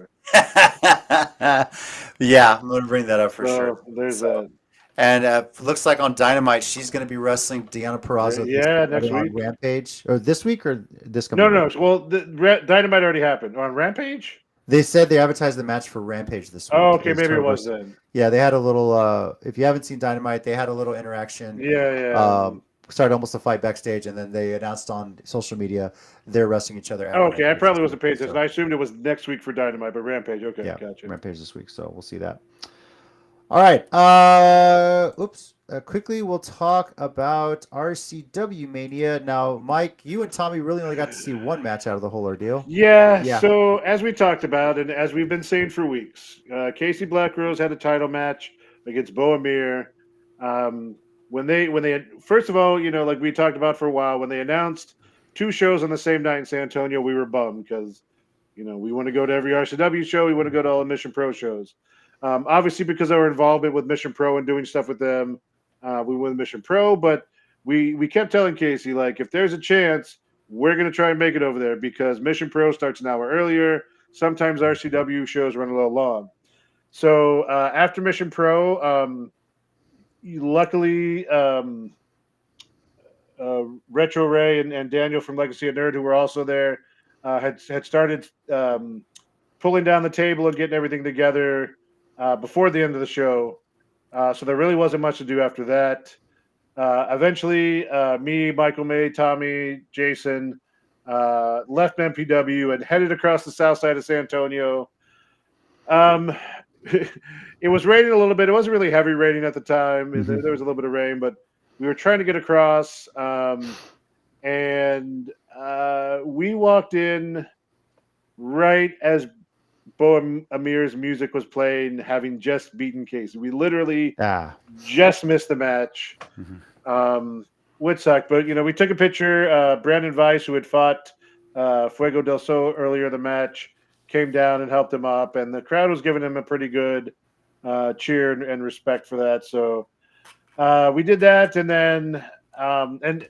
Speaker 2: yeah, I'm gonna bring that up for sure.
Speaker 3: So there's
Speaker 2: So,
Speaker 3: that.
Speaker 2: and looks like on Dynamite she's gonna be wrestling Deanna Purrazzo this
Speaker 3: Yeah, next
Speaker 4: Friday on
Speaker 3: week.
Speaker 4: Rampage, or this week, or this
Speaker 3: No,
Speaker 4: coming week.
Speaker 3: no. Well, Dynamite already happened on Rampage.
Speaker 4: They said they advertised the match for Rampage this week.
Speaker 3: Oh, okay,
Speaker 4: Is
Speaker 3: maybe it
Speaker 4: her
Speaker 3: was
Speaker 4: versus-
Speaker 3: then.
Speaker 4: Yeah, they had a little. If you haven't seen Dynamite, they had a little interaction.
Speaker 3: Yeah.
Speaker 4: Started almost a fight backstage, and then they announced on social media they're wrestling each other. At
Speaker 3: Okay, I
Speaker 4: Rampage
Speaker 3: probably
Speaker 4: this
Speaker 3: wasn't paying
Speaker 4: week.
Speaker 3: attention.
Speaker 4: So,
Speaker 3: I assumed it was next week for Dynamite, but Rampage. Okay,
Speaker 4: yeah,
Speaker 3: gotcha.
Speaker 4: Rampage this week. So we'll see that. All right. Quickly, we'll talk about RCW Mania. Now, Mike, you and Tommy really only got to see one match out of the whole ordeal.
Speaker 3: Yeah,
Speaker 4: Yeah.
Speaker 3: so as we talked about, and as we've been saying for weeks, Casey Blackrose had a title match against Bo Amir. When they first of all, like we talked about for a while, when they announced 2 shows on the same night in San Antonio, we were bummed because we want to go to every RCW show, we want to go to all the Mission Pro shows. Obviously, because of our involvement with Mission Pro and doing stuff with them, we went with Mission Pro. But we kept telling Casey, like, if there's a chance, we're going to try and make it over there because Mission Pro starts an hour earlier. Sometimes RCW shows run a little long. So after Mission Pro, luckily, Retro Ray and Daniel from Legacy of Nerd, who were also there, had started pulling down the table and getting everything together before the end of the show. So there really wasn't much to do after that. Eventually, me, Michael May, Tommy, Jason left MPW and headed across the south side of San Antonio. It was raining a little bit. It wasn't really heavy raining at the time.
Speaker 4: Mhm.
Speaker 3: There was a little bit of rain, but we were trying to get across. And we walked in right as Bo Amir's music was playing, having just beaten Casey. We literally just missed the match, which sucked. But we took a picture. Brandon Weiss, who had fought Fuego del Sol earlier in the match, came down and helped him up, and the crowd was giving him a pretty good cheer and respect for that. So we did that, and then and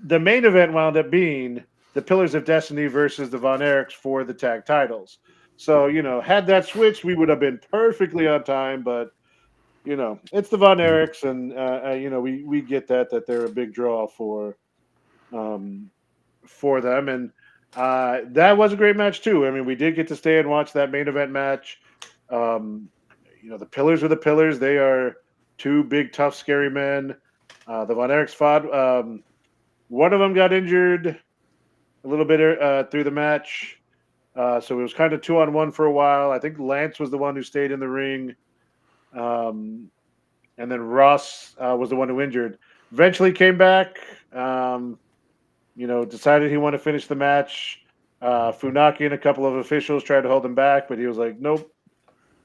Speaker 3: the main event wound up being the Pillars of Destiny versus the Von Erichs for the tag titles. So, had that switched, we would have been perfectly on time, but it's the Von Erichs, and we get that they're a big draw for them, and that was a great match too. I mean, we did get to stay and watch that main event match. The Pillars are the Pillars; they are 2 big, tough, scary men. The Von Erichs fought. One of them got injured a little bit through the match. So it was kind of 2-on-1 for a while. I think Lance was the one who stayed in the ring. And then Ross was the one who injured. Eventually came back, decided he wanted to finish the match. Funaki and a couple of officials tried to hold him back, but he was like, nope.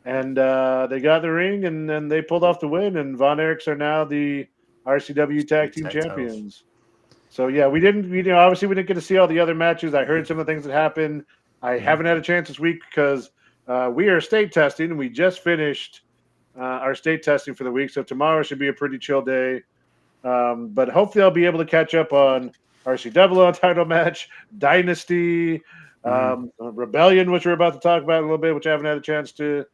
Speaker 3: And they got in the ring, and then they pulled off the win. And Von Erichs are now the RCW Tag Team Champions. So yeah, obviously we didn't get to see all the other matches. I heard some of the things that happened. I haven't had a chance this week because we are state testing, and we just finished our state testing for the week. So tomorrow should be a pretty chill day. But hopefully I'll be able to catch up on RCW title match, Dynasty, Rebellion, which we're about to talk about a little bit, which I haven't had a chance to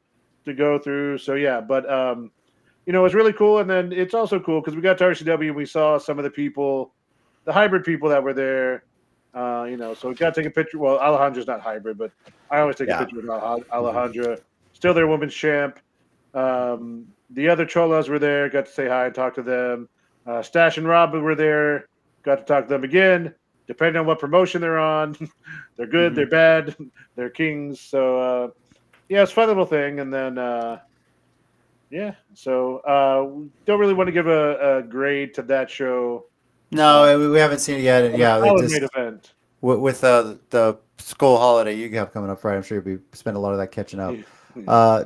Speaker 3: go through. So yeah, but it's really cool. And then it's also cool because we got to RCW and we saw some of the people, the hybrid people that were there. So we got to take a picture. Well, Alejandra's not hybrid, but I always take a picture with Alejandra. Still their women's champ. The other Cholas were there, got to say hi and talk to them. Stash and Rob were there, got to talk to them again. Depending on what promotion they're on, they're good, they're bad, they're kings. So it's a fun little thing. And then don't really want to give a grade to that show.
Speaker 4: No, we haven't seen it yet. And yeah,
Speaker 3: main event
Speaker 4: with the school holiday you have coming up, right? I'm sure you'll be spend a lot of that catching up.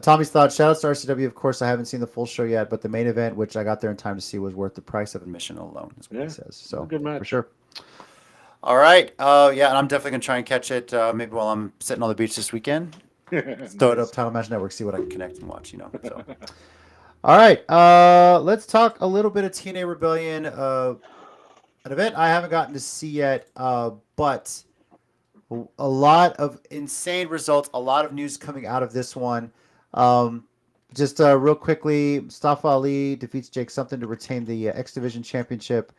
Speaker 4: Tommy's thoughts. Shout out to RCW. Of course, I haven't seen the full show yet, but the main event, which I got there in time to see, was worth the price of admission alone. Is what he says. So
Speaker 3: good match
Speaker 4: for sure. All right. And I'm definitely gonna try and catch it. Maybe while I'm sitting on the beach this weekend. Throw it up Title Match Network. See what I can connect and watch. So. All right. Let's talk a little bit of TNA Rebellion. An event I haven't gotten to see yet, but a lot of insane results, a lot of news coming out of this one. Just real quickly, Mustafa Ali defeats Jake Something to retain the X Division Championship.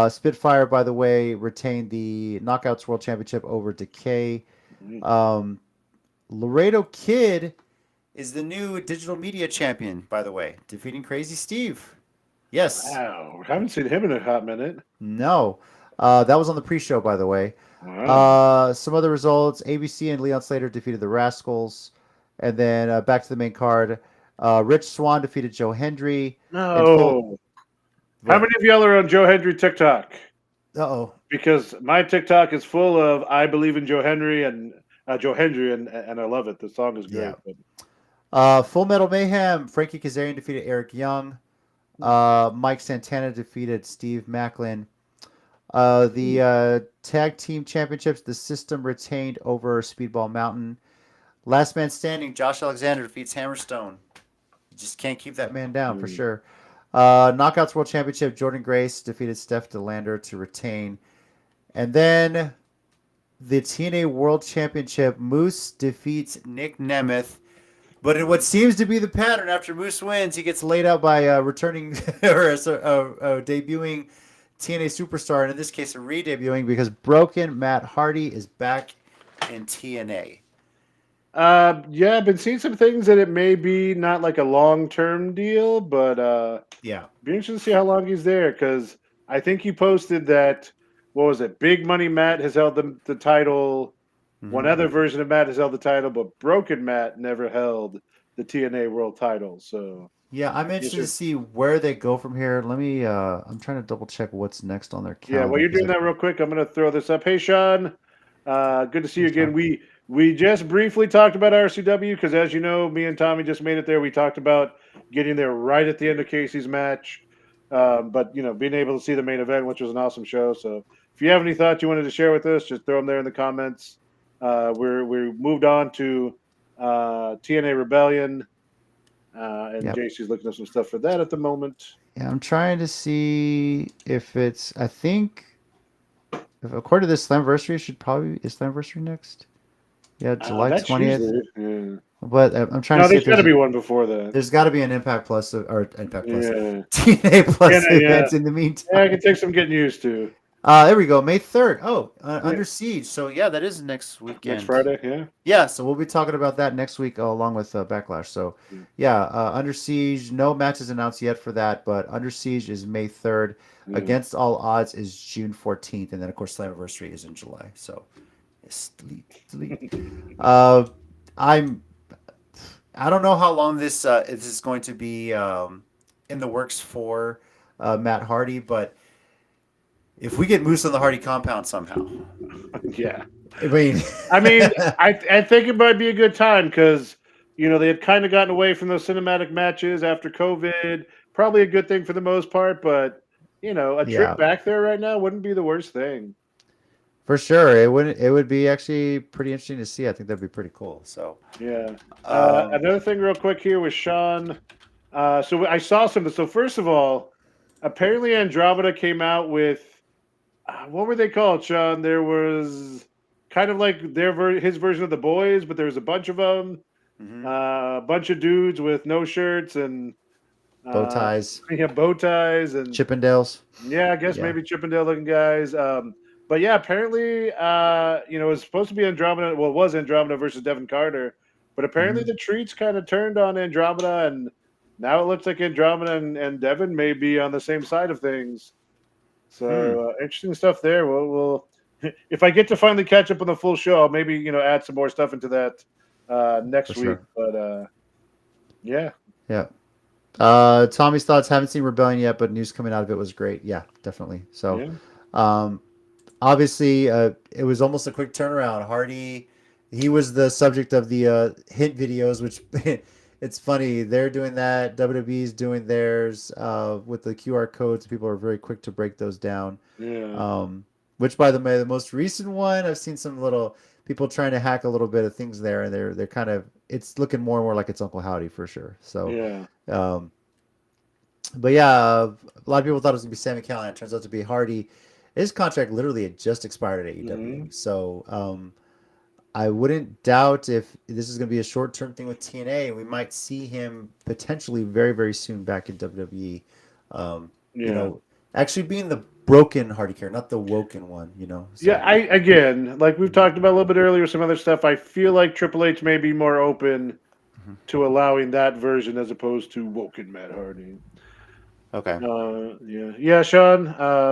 Speaker 4: Spitfire, by the way, retained the Knockouts World Championship over Decay. Laredo Kid is the new digital media champion, by the way, defeating Crazy Steve. Yes.
Speaker 3: Wow. I haven't seen him in a hot minute.
Speaker 4: No. That was on the pre-show, by the way. Wow. Some other results. ABC and Leon Slater defeated the Rascals. And then back to the main card. Rich Swann defeated Joe Hendry.
Speaker 3: No. How many of y'all are on Joe Hendry TikTok?
Speaker 4: Uh-oh.
Speaker 3: Because my TikTok is full of I believe in Joe Hendry and I love it. The song is great.
Speaker 4: Yeah. Full Metal Mayhem. Frankie Kazarian defeated Eric Young. Mike Santana defeated Steve Macklin. The tag team championships, the System retained over Speedball Mountain. Last man standing, Josh Alexander defeats Hammerstone. You just can't keep that man down for sure. Knockouts World Championship, Jordan Grace defeated Steph DeLander to retain. And then the TNA World Championship, Moose defeats Nick Nemeth. But in what seems to be the pattern, after Moose wins, he gets laid out by returning or debuting TNA superstar, and in this case, a re-debuting because Broken Matt Hardy is back in TNA.
Speaker 3: I've been seeing some things that it may be not like a long-term deal, but be interesting to see how long he's there because I think he posted that, what was it, Big Money Matt has held the title. One other version of Matt has held the title, but Broken Matt never held the TNA World title. So
Speaker 4: I'm interested to see where they go from here. Let me. I'm trying to double check what's next on their calendar.
Speaker 3: Yeah, while you're doing that real quick, I'm going to throw this up. Hey, Sean, good to see you again. We just briefly talked about RCW because, as you know, me and Tommy just made it there. We talked about getting there right at the end of Casey's match, but being able to see the main event, which was an awesome show. So if you have any thoughts you wanted to share with us, just throw them there in the comments. We moved on to TNA Rebellion, and JC's looking at some stuff for that at the moment.
Speaker 4: Yeah, I'm trying to see if it's. I think, according to this, Slamversary is Slamversary next? Yeah, July 20th. Yeah. But I'm trying to see.
Speaker 3: There's got to be one before that.
Speaker 4: There's got to be an Impact Plus or Impact Plus, TNA Plus events in the meantime.
Speaker 3: Yeah, it can take some getting used to.
Speaker 4: There we go. May 3rd. Under Siege. So, that is next weekend.
Speaker 3: Next Friday, yeah.
Speaker 4: Yeah, so we'll be talking about that next week along with Backlash. So, Under Siege. No matches announced yet for that, but Under Siege is May 3rd. Against All Odds is June 14th. And then, of course, Slammiversary is in July. So, Delete. Uh, I'm. I don't know how long this is going to be in the works for Matt Hardy, but if we get Moose on the Hardy compound somehow,
Speaker 3: Yeah.
Speaker 4: I mean,
Speaker 3: I mean, I think it might be a good time because they had kind of gotten away from those cinematic matches after COVID. Probably a good thing for the most part, but a
Speaker 4: yeah,
Speaker 3: trip back there right now wouldn't be the worst thing.
Speaker 4: for sure, it would be actually pretty interesting to see. I think that'd be pretty cool. So,
Speaker 3: Yeah.
Speaker 4: um,
Speaker 3: Another thing, real quick, here was Sean. So I saw something. So first of all, apparently Andromeda came out with what were they called, Sean? There was kind of like his version of the boys, but there was a bunch of them.
Speaker 4: mhm.
Speaker 3: A bunch of dudes with no shirts and
Speaker 4: Bow
Speaker 3: uh,
Speaker 4: ties,
Speaker 3: yeah, bow ties and
Speaker 4: Chippendales.
Speaker 3: yeah, I guess
Speaker 4: Yeah.
Speaker 3: maybe Chippendale looking guys. But yeah, apparently, it was supposed to be Andromeda. Well, it was Andromeda versus Devin Carter, but apparently
Speaker 4: Mhm.
Speaker 3: the treats kind of turned on Andromeda, and now it looks like Andromeda and Devin may be on the same side of things.
Speaker 4: Hmm.
Speaker 3: So interesting stuff there. We'll if I get to finally catch up on the full show, I'll maybe add some more stuff into that
Speaker 4: For
Speaker 3: next week.
Speaker 4: sure.
Speaker 3: But yeah.
Speaker 4: Yeah. Tommy's thoughts. Haven't seen Rebellion yet, but news coming out of it was great. Yeah, definitely. So,
Speaker 3: Yeah.
Speaker 4: um, obviously, it was almost a quick turnaround. Hardy, he was the subject of the hint videos, which it's funny. They're doing that. WWE's doing theirs with the QR codes. People are very quick to break those down.
Speaker 3: Yeah.
Speaker 4: Which, by the way, the most recent one, I've seen some little people trying to hack a little bit of things there, and they're kind of it's looking more and more like it's Uncle Howdy for sure. So.
Speaker 3: Yeah.
Speaker 4: Um, but yeah, a lot of people thought it was gonna be Sammy Callahan. It turns out to be Hardy. His contract literally had just expired at AEW,
Speaker 3: Hmm.
Speaker 4: so I wouldn't doubt if this is gonna be a short-term thing with TNA. We might see him potentially very, very soon back in WWE. Um, you
Speaker 3: Yeah.
Speaker 4: know, actually being the broken Hardy character, not the woken one.
Speaker 3: Yeah.
Speaker 4: So
Speaker 3: I again, like we've talked about a little bit earlier, some other stuff. I feel like Triple H may be more open
Speaker 4: Mhm.
Speaker 3: to allowing that version as opposed to Woken Matt Hardy.
Speaker 4: Okay.
Speaker 3: Yeah, Sean.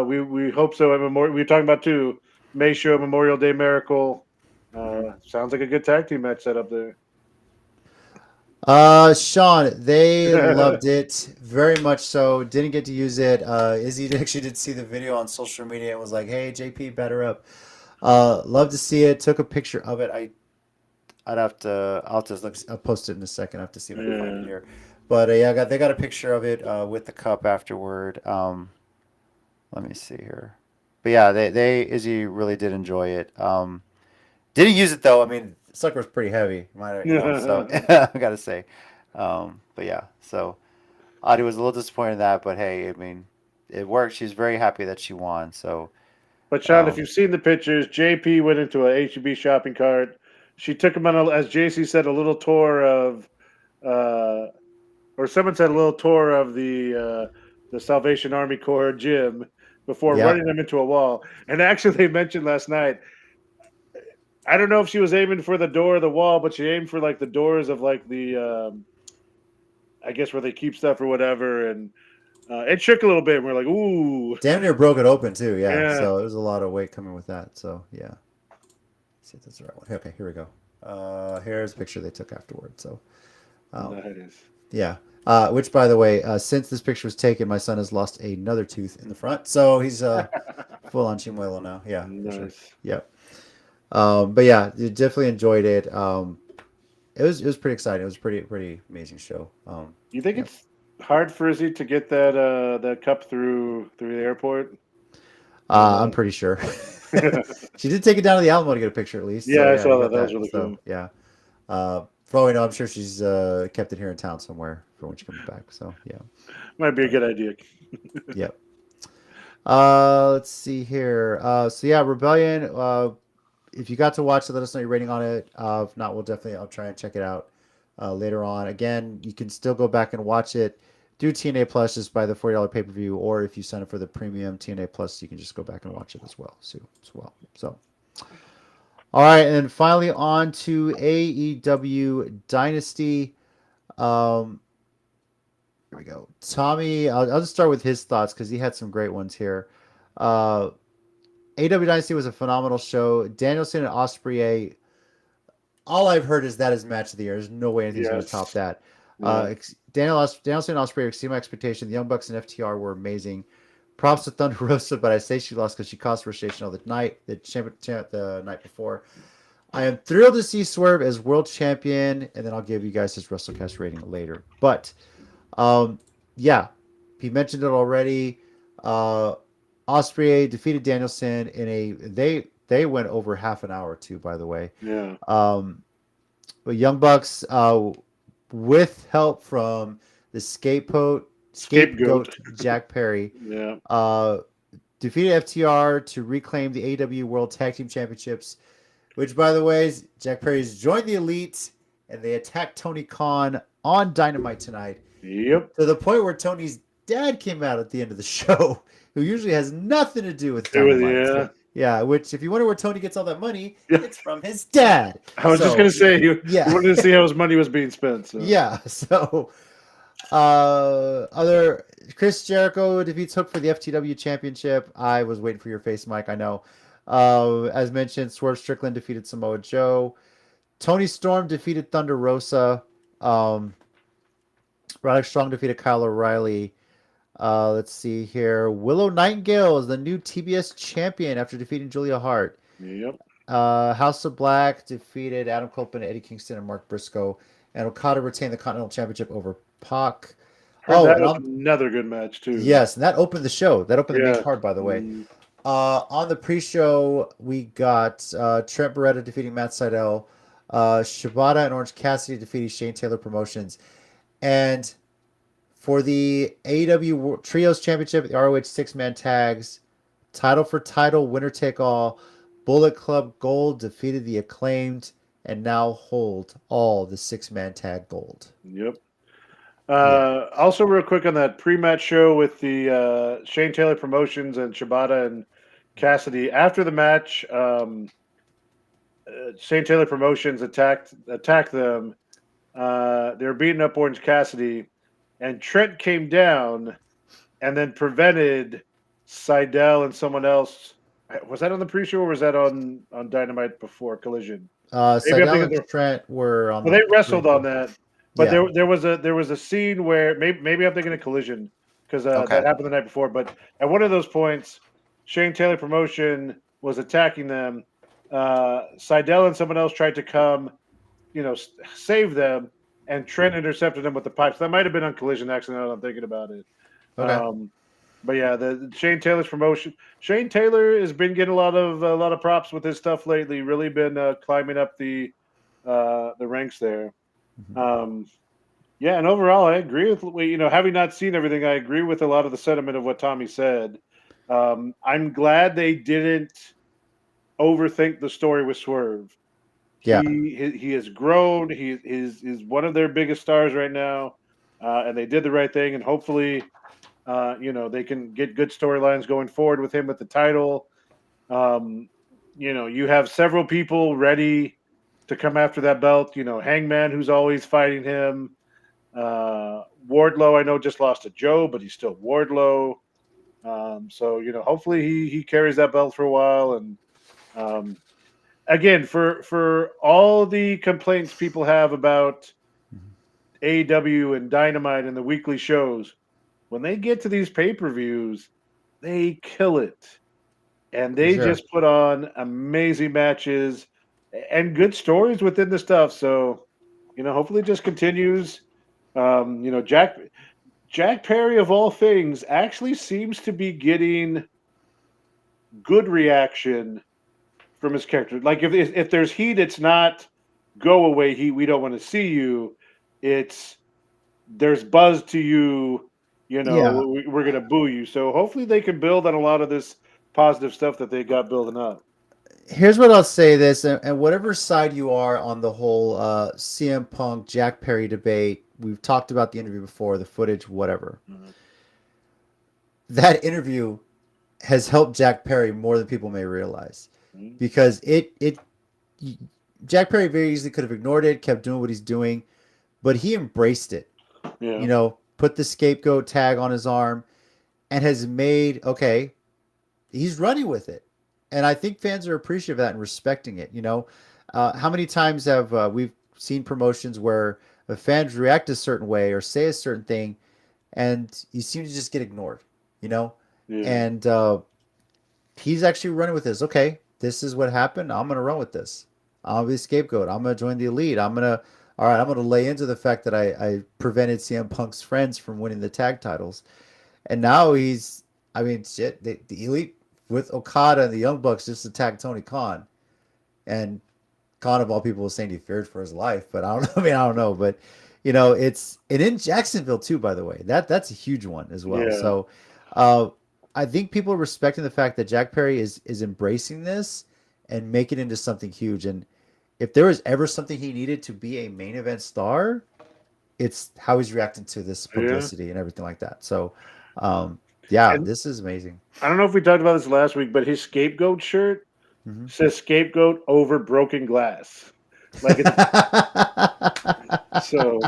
Speaker 3: We hope so. We're talking about too. May show Memorial Day Miracle.
Speaker 4: Mhm.
Speaker 3: Sounds like a good tag team match set up there.
Speaker 4: Sean, they loved it very much so. Didn't get to use it. Izzy actually did see the video on social media and was like, "Hey, JP, better up." Love to see it. Took a picture of it. I'd have to. I'll just look. I'll post it in a second. I have to see if I can find it
Speaker 3: Yeah.
Speaker 4: here. But yeah, they got a picture of it with the cup afterward. Let me see here. But yeah, they Izzy really did enjoy it. Didn't use it though. I mean, the sucker was pretty heavy, so I gotta say. But yeah, so Adi was a little disappointed in that, but hey, I mean, it worked. She's very happy that she won. So,
Speaker 3: But Sean, if
Speaker 4: um,
Speaker 3: you've seen the pictures, JP went into a HEB shopping cart. She took him on, as JC said, a little tour of, uh, or someone said a little tour of the Salvation Army Corps gym before
Speaker 4: yeah,
Speaker 3: running them into a wall. And actually, they mentioned last night. I don't know if she was aiming for the door of the wall, but she aimed for like the doors of like I guess where they keep stuff or whatever, and it shook a little bit. And we're like, ooh,
Speaker 4: damn near broke it open too. Yeah,
Speaker 3: yeah,
Speaker 4: so there's a lot of weight coming with that. So yeah, let's see if that's the right one. Okay, here we go. Here's a picture they took afterward. So, um,
Speaker 3: nice.
Speaker 4: yeah. Which, by the way, since this picture was taken, my son has lost another tooth in the front, so he's full on chimuelo now. Yeah, for sure.
Speaker 3: Nice.
Speaker 4: Yep. But yeah, you definitely enjoyed it. It was pretty exciting. It was a pretty amazing show.
Speaker 3: You think
Speaker 4: Yep.
Speaker 3: it's hard for Izzy to get that cup through the airport?
Speaker 4: I'm pretty sure. She did take it down to the Alamo to get a picture at least. So
Speaker 3: Yeah, I
Speaker 4: yeah, we
Speaker 3: saw that.
Speaker 4: got
Speaker 3: That was
Speaker 4: that.
Speaker 3: really
Speaker 4: So
Speaker 3: cool.
Speaker 4: yeah. For all we know, I'm sure she's kept it here in town somewhere for when she comes back. So yeah.
Speaker 3: Might be a
Speaker 4: But
Speaker 3: good idea.
Speaker 4: yep. Let's see here. So yeah, Rebellion. If you got to watch it, let us know your rating on it. If not, I'll try and check it out later on. Again, you can still go back and watch it. Do TNA Plus just buy the $40 pay-per-view, or if you sign up for the premium TNA Plus, you can just go back and watch it as well. So, all right, and then finally on to AEW Dynasty. Um, Here we go. Tommy, I'll just start with his thoughts because he had some great ones here. Uh, AEW Dynasty was a phenomenal show. Danielson and Ospreay. All I've heard is that is match of the year. There's no way anything's going to top that.
Speaker 3: Yeah.
Speaker 4: Danielson and Ospreay exceeded my expectation. The Young Bucks and FTR were amazing. Props to Thunder Rosa, but I say she lost because she cost for Station all the night, the night before. I am thrilled to see Swerve as world champion, and then I'll give you guys his WrestleCast rating later. But, yeah, he mentioned it already. Ospreay defeated Danielson in a they went over half an hour too, by the way.
Speaker 3: Yeah.
Speaker 4: But Young Bucks, with help from the scapegoat Jack Perry, defeated FTR to reclaim the AEW World Tag Team Championships, which, by the way, Jack Perry's joined the Elite, and they attacked Tony Khan on Dynamite tonight.
Speaker 3: Yep.
Speaker 4: To the point where Tony's dad came out at the end of the show, who usually has nothing to do with Dynamite. Yeah, which, if you wonder where Tony gets all that money, it's from his dad.
Speaker 3: I was just going to say, you wanted to see how his money was being spent. So.
Speaker 4: Yeah, so other Chris Jericho defeats Hook for the FTW Championship. I was waiting for your face, Mike, I know. As mentioned, Swerve Strickland defeated Samoa Joe. Tony Storm defeated Thunder Rosa. Roderick Strong defeated Kyle O'Reilly. Let's see here. Willow Nightingale is the new TBS champion after defeating Julia Hart.
Speaker 3: Yep.
Speaker 4: House of Black defeated Adam Copeland, Eddie Kingston, and Mark Briscoe. And Okada retained the Continental Championship over Pac.
Speaker 3: That was another good match, too.
Speaker 4: Yes, and that opened the show. That opened the main card, by the way. On the pre-show, we got Trent Beretta defeating Matt Sydal. Shibata and Orange Cassidy defeating Shane Taylor Promotions. And for the AEW Trios Championship, the ROH six-man tags, title for title, winner take all, Bullet Club Gold defeated the Acclaimed and now hold all the six-man tag gold.
Speaker 3: Yep. Also, real quick on that pre-match show with the Shane Taylor Promotions and Shibata and Cassidy. After the match, Shane Taylor Promotions attacked them. They were beating up Orange Cassidy. And Trent came down and then prevented Sydal and someone else. Was that on the pre-show or was that on Dynamite before Collision?
Speaker 4: Sydal and Trent were on.
Speaker 3: Well, they wrestled on that, but there was a scene where maybe I'm thinking of Collision because that happened the night before. But at one of those points, Shane Taylor Promotion was attacking them. Sydal and someone else tried to come, save them. And Trent intercepted him with the pipes. That might have been on Collision, actually, now that I'm thinking about it.
Speaker 4: Okay.
Speaker 3: But yeah, the Shane Taylor's promotion. Shane Taylor has been getting a lot of props with his stuff lately. Really been climbing up the ranks there.
Speaker 4: Mm-hmm.
Speaker 3: And overall, I agree with having not seen everything. I agree with a lot of the sentiment of what Tommy said. I'm glad they didn't overthink the story with Swerve.
Speaker 4: Yeah,
Speaker 3: he has grown. He is one of their biggest stars right now, and they did the right thing. And hopefully, they can get good storylines going forward with him with the title. You have several people ready to come after that belt. Hangman, who's always fighting him. Wardlow, I know, just lost to Joe, but he's still Wardlow. So hopefully he carries that belt for a while. And again, for all the complaints people have about AEW and Dynamite and the weekly shows, when they get to these pay-per-views, they kill it. And they just put on amazing matches and good stories within the stuff. So, hopefully it just continues. Jack Perry, of all things, actually seems to be getting good reaction from his character. Like if there's heat, it's not go away heat. We don't want to see you. It's there's buzz to you. We're gonna boo you. So hopefully they can build on a lot of this positive stuff that they got building up.
Speaker 4: Here's what I'll say: this, and whatever side you are on the whole CM Punk Jack Perry debate, we've talked about the interview before, the footage, whatever. Mm-hmm. That interview has helped Jack Perry more than people may realize. Because Jack Perry very easily could have ignored it, kept doing what he's doing, but he embraced it. Yeah. Put the scapegoat tag on his arm and has made, he's running with it. and I think fans are appreciative of that and respecting it. How many times have we've seen promotions where the fans react a certain way or say a certain thing, and you seem to just get ignored, you know?
Speaker 3: Yeah.
Speaker 4: And he's actually running with this. Okay, this is what happened. I'm gonna run with this. I'll be the scapegoat. I'm gonna join the elite. All right. I'm gonna lay into the fact that I prevented CM Punk's friends from winning the tag titles, and now I mean, shit. The elite with Okada and the Young Bucks just attacked Tony Khan, and Khan of all people was saying he feared for his life. But I don't know. I mean, I don't know. But it's and in Jacksonville too. By the way, that's a huge one as well.
Speaker 3: Yeah.
Speaker 4: So. I think people are respecting the fact that Jack Perry is embracing this and make it into something huge. And if there was ever something he needed to be a main event star, it's how he's reacting to this publicity and everything like that. So,
Speaker 3: And
Speaker 4: this is amazing.
Speaker 3: I don't know if we talked about this last week, but his scapegoat shirt says "scapegoat over broken glass." Like it's so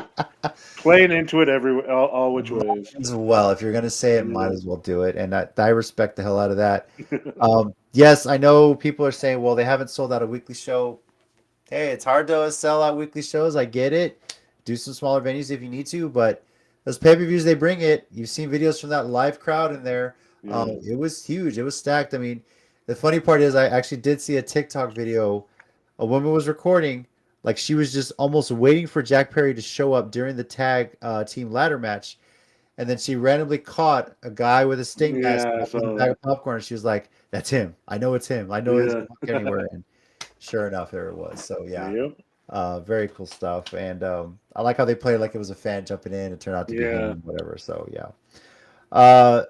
Speaker 3: playing into it all which ways.
Speaker 4: As well, if you're gonna say it, might as well do it. And I respect the hell out of that. Yes, I know people are saying, well, they haven't sold out a weekly show. Hey, it's hard to sell out weekly shows. I get it. Do some smaller venues if you need to, but those pay-per-views, they bring it. You've seen videos from that live crowd in there. It was huge. It was stacked. I mean, the funny part is I actually did see a TikTok video. A woman was recording, like she was just almost waiting for Jack Perry to show up during the tag team ladder match. And then she randomly caught a guy with a sting mask in a bag of popcorn. And she was like, "That's him. I know it's him. I know it's not anywhere." And sure enough, there it was. So yeah, very cool stuff. And I like how they played like it was a fan jumping in. It turned out to be him, whatever. So yeah.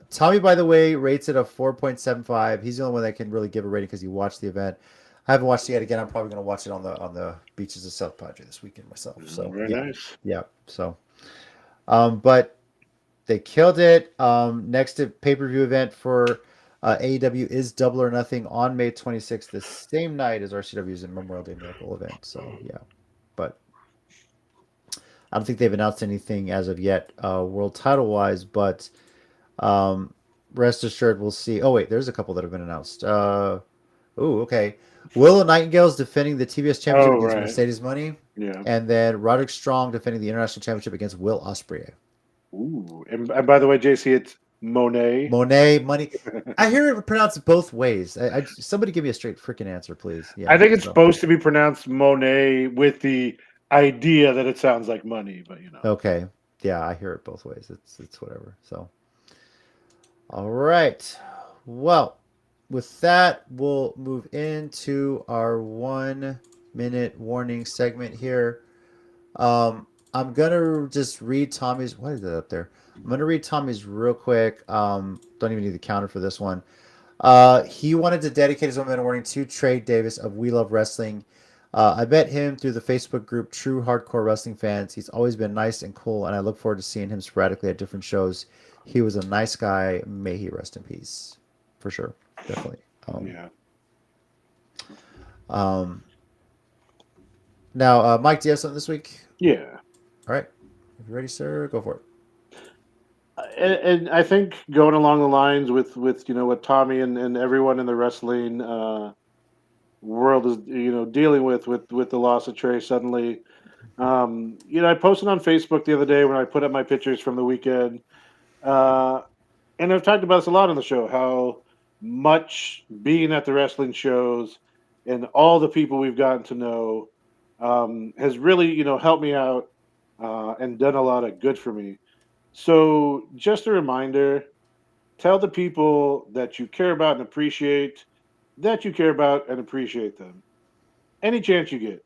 Speaker 4: Tommy, by the way, rates it a 4.75. He's the only one that can really give a rating because he watched the event. I haven't watched it yet. Again, I'm probably going to watch it on the beaches of South Padre this weekend myself. So
Speaker 3: very nice.
Speaker 4: Yeah. So, but they killed it. Next pay-per-view event for AEW is Double or Nothing on May 26th, the same night as RCW's Memorial Day Miracle event. So yeah, but I don't think they've announced anything as of yet, world title wise. But rest assured, we'll see. Oh wait, there's a couple that have been announced. Okay. Willow Nightingale's defending the TBS Championship against Mercedes Money.
Speaker 3: Yeah.
Speaker 4: And then Roderick Strong defending the International Championship against Will Ospreay.
Speaker 3: Ooh. And by the way, JC, it's Monet.
Speaker 4: Money. I hear it pronounced both ways. Somebody give me a straight freaking answer, please. Yeah,
Speaker 3: I think it's supposed to be pronounced Monet with the idea that it sounds like money, but
Speaker 4: Okay. Yeah, I hear it both ways. It's whatever. So, all right. Well, with that, we'll move into our 1 minute warning segment here. I'm gonna just read Tommy's. What is that up there? I'm gonna read Tommy's real quick. Don't even need the counter for this one. He wanted to dedicate his 1 minute warning to Trey Davis of We Love Wrestling. I met him through the Facebook group True Hardcore Wrestling Fans. He's always been nice and cool, and I look forward to seeing him sporadically at different shows. He was a nice guy. May he rest in peace. For sure. Definitely. Now, Mike, do you have something this week?
Speaker 3: Yeah.
Speaker 4: All right. If you're ready, sir, go for it.
Speaker 3: And I think going along the lines with what Tommy and everyone in the wrestling world is dealing with the loss of Trey suddenly. I posted on Facebook the other day when I put up my pictures from the weekend, and I've talked about this a lot on the show, how much being at the wrestling shows and all the people we've gotten to know has really helped me out and done a lot of good for me. So just a reminder, tell the people that you care about and appreciate that you care about and appreciate them any chance you get.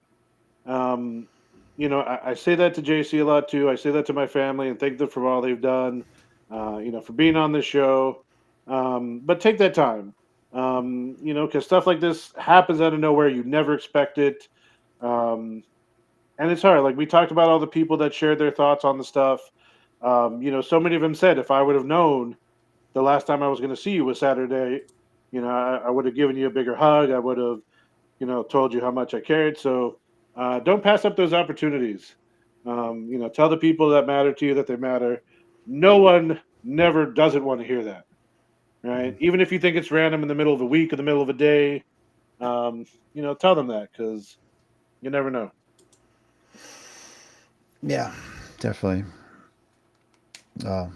Speaker 3: I say that to JC a lot too. I say that to my family and thank them for all they've done, for being on this show. But take that time, because stuff like this happens out of nowhere. You never expect it. And it's hard. Like we talked about all the people that shared their thoughts on the stuff. So many of them said, if I would have known the last time I was going to see you was Saturday, I would have given you a bigger hug. I would have, told you how much I cared. So don't pass up those opportunities. Tell the people that matter to you that they matter. No one never doesn't want to hear that. right? Even if you think it's random in the middle of a week, in the middle of a day, tell them that because you never know.
Speaker 4: Yeah, definitely. Uh,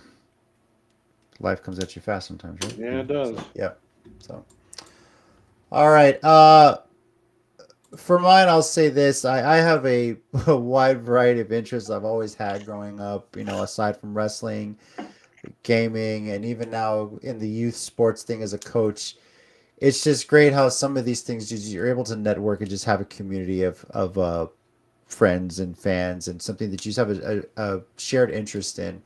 Speaker 4: Life comes at you fast sometimes, right?
Speaker 3: Yeah, it does.
Speaker 4: So, yeah. So, all right. For mine, I'll say this: I have a wide variety of interests I've always had growing up. Aside from wrestling, gaming, and even now in the youth sports thing as a coach. It's just great how some of these things you're able to network and just have a community of friends and fans and something that you just have a shared interest in.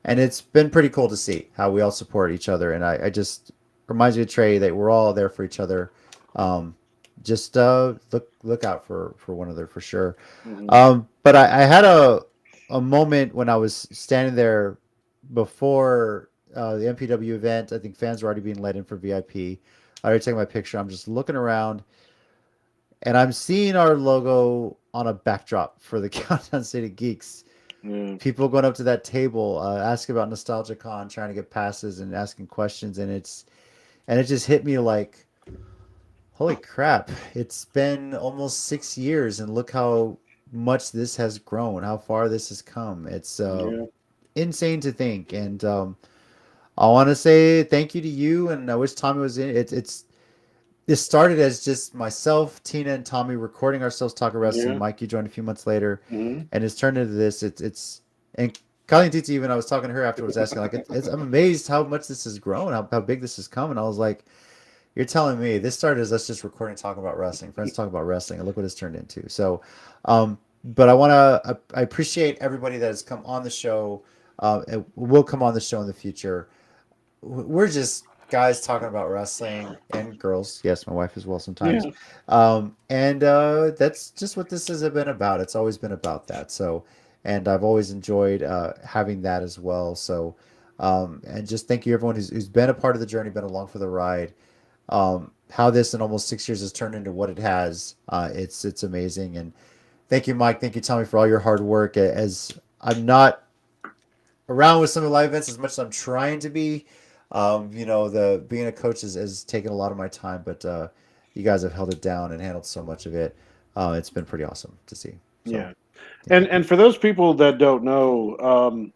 Speaker 4: And it's been pretty cool to see how we all support each other. And I just reminds me of Trey that we're all there for each other. Um, just look out for one another for sure. But I had a moment when I was standing there before the MPW event. I think fans were already being let in for VIP. I already taken my picture. I'm just looking around, and I'm seeing our logo on a backdrop for the Countdown City Geeks. People going up to that table, asking about Nostalgia Con, trying to get passes and asking questions, and it just hit me like, holy crap! It's been almost 6 years, and look how much this has grown, how far this has come. It's insane to think, and I want to say thank you to you, and I wish Tommy was in. This started as just myself, Tina, and Tommy recording ourselves talking wrestling.
Speaker 3: Yeah.
Speaker 4: Mike, you joined a few months later,
Speaker 3: Mm-hmm.
Speaker 4: and it's turned into this. And Colleen Titi, even I was talking to her afterwards, asking like, I'm amazed how much this has grown, how big this has come, and I was like, you're telling me this started as us just recording, talking about wrestling, friends talking about wrestling, and look what it's turned into. So, but I appreciate everybody that has come on the show, and will come on the show in the future. We're just guys talking about wrestling and girls. Yes, my wife as well sometimes. And that's just what this has been about. It's always been about that. So, and I've always enjoyed having that as well. So, and just thank you everyone who's been a part of the journey, been along for the ride. How this in almost 6 years has turned into what it has. It's amazing. And thank you, Mike. Thank you, Tommy, for all your hard work. As I'm not around with some of the live events as much as I'm trying to be. The being a coach has taken a lot of my time, but you guys have held it down and handled so much of it. It's been pretty awesome to see. So,
Speaker 3: Yeah. And for those people that don't know,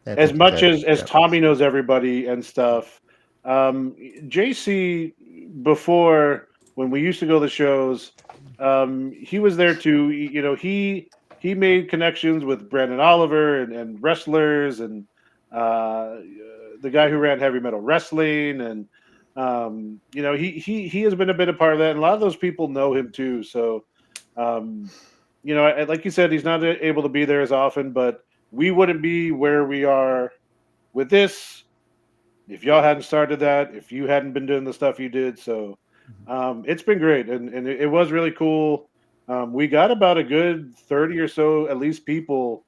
Speaker 3: as much as Tommy knows everybody and stuff, JC, before, when we used to go to the shows, he was there too. He made connections with Brandon Oliver and wrestlers and the guy who ran Heavy Metal Wrestling, and he has been a bit a part of that, and a lot of those people know him too. So like you said, he's not able to be there as often, but we wouldn't be where we are with this if y'all hadn't started that, if you hadn't been doing the stuff you did. So it's been great, and it was really cool. We got about a good 30 or so, at least, people,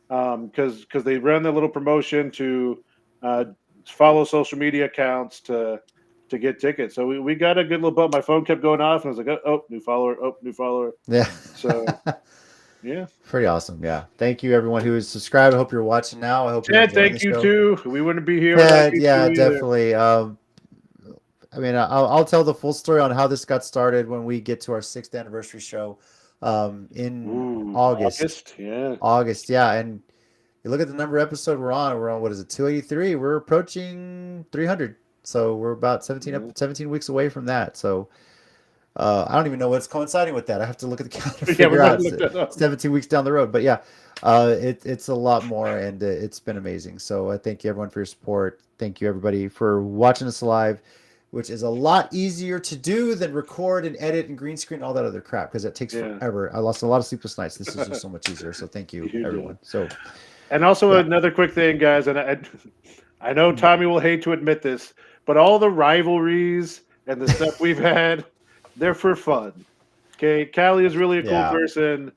Speaker 3: because they ran their little promotion to follow social media accounts to get tickets. So we got a good little bump. My phone kept going off, and I was like, oh, new follower, oh, new follower.
Speaker 4: Yeah.
Speaker 3: So yeah,
Speaker 4: pretty awesome. Yeah, thank you everyone who is subscribed. I hope you're watching now. I hope you're enjoying
Speaker 3: thank
Speaker 4: the
Speaker 3: you
Speaker 4: show.
Speaker 3: too. We wouldn't be here without you
Speaker 4: yeah,
Speaker 3: too
Speaker 4: definitely. I mean, I'll tell the full story on how this got started when we get to our 6th anniversary show in August. August, yeah. And you look at the number of episode we're on, what is it, 283? We're approaching 300. So we're about 17 weeks away from that. So I don't even know what's coinciding with that. I have to look at the calendar to figure out 17 weeks down the road. But yeah, it's a lot more, and it's been amazing. So I thank you everyone for your support. Thank you everybody for watching us live, which is a lot easier to do than record and edit and green screen and all that other crap, because it takes forever. I lost a lot of sleepless nights. This is just so much easier. So thank you everyone. So,
Speaker 3: and also another quick thing, guys, and I know Tommy will hate to admit this, but all the rivalries and the stuff we've had, they're for fun. Okay, Callie is really a cool person.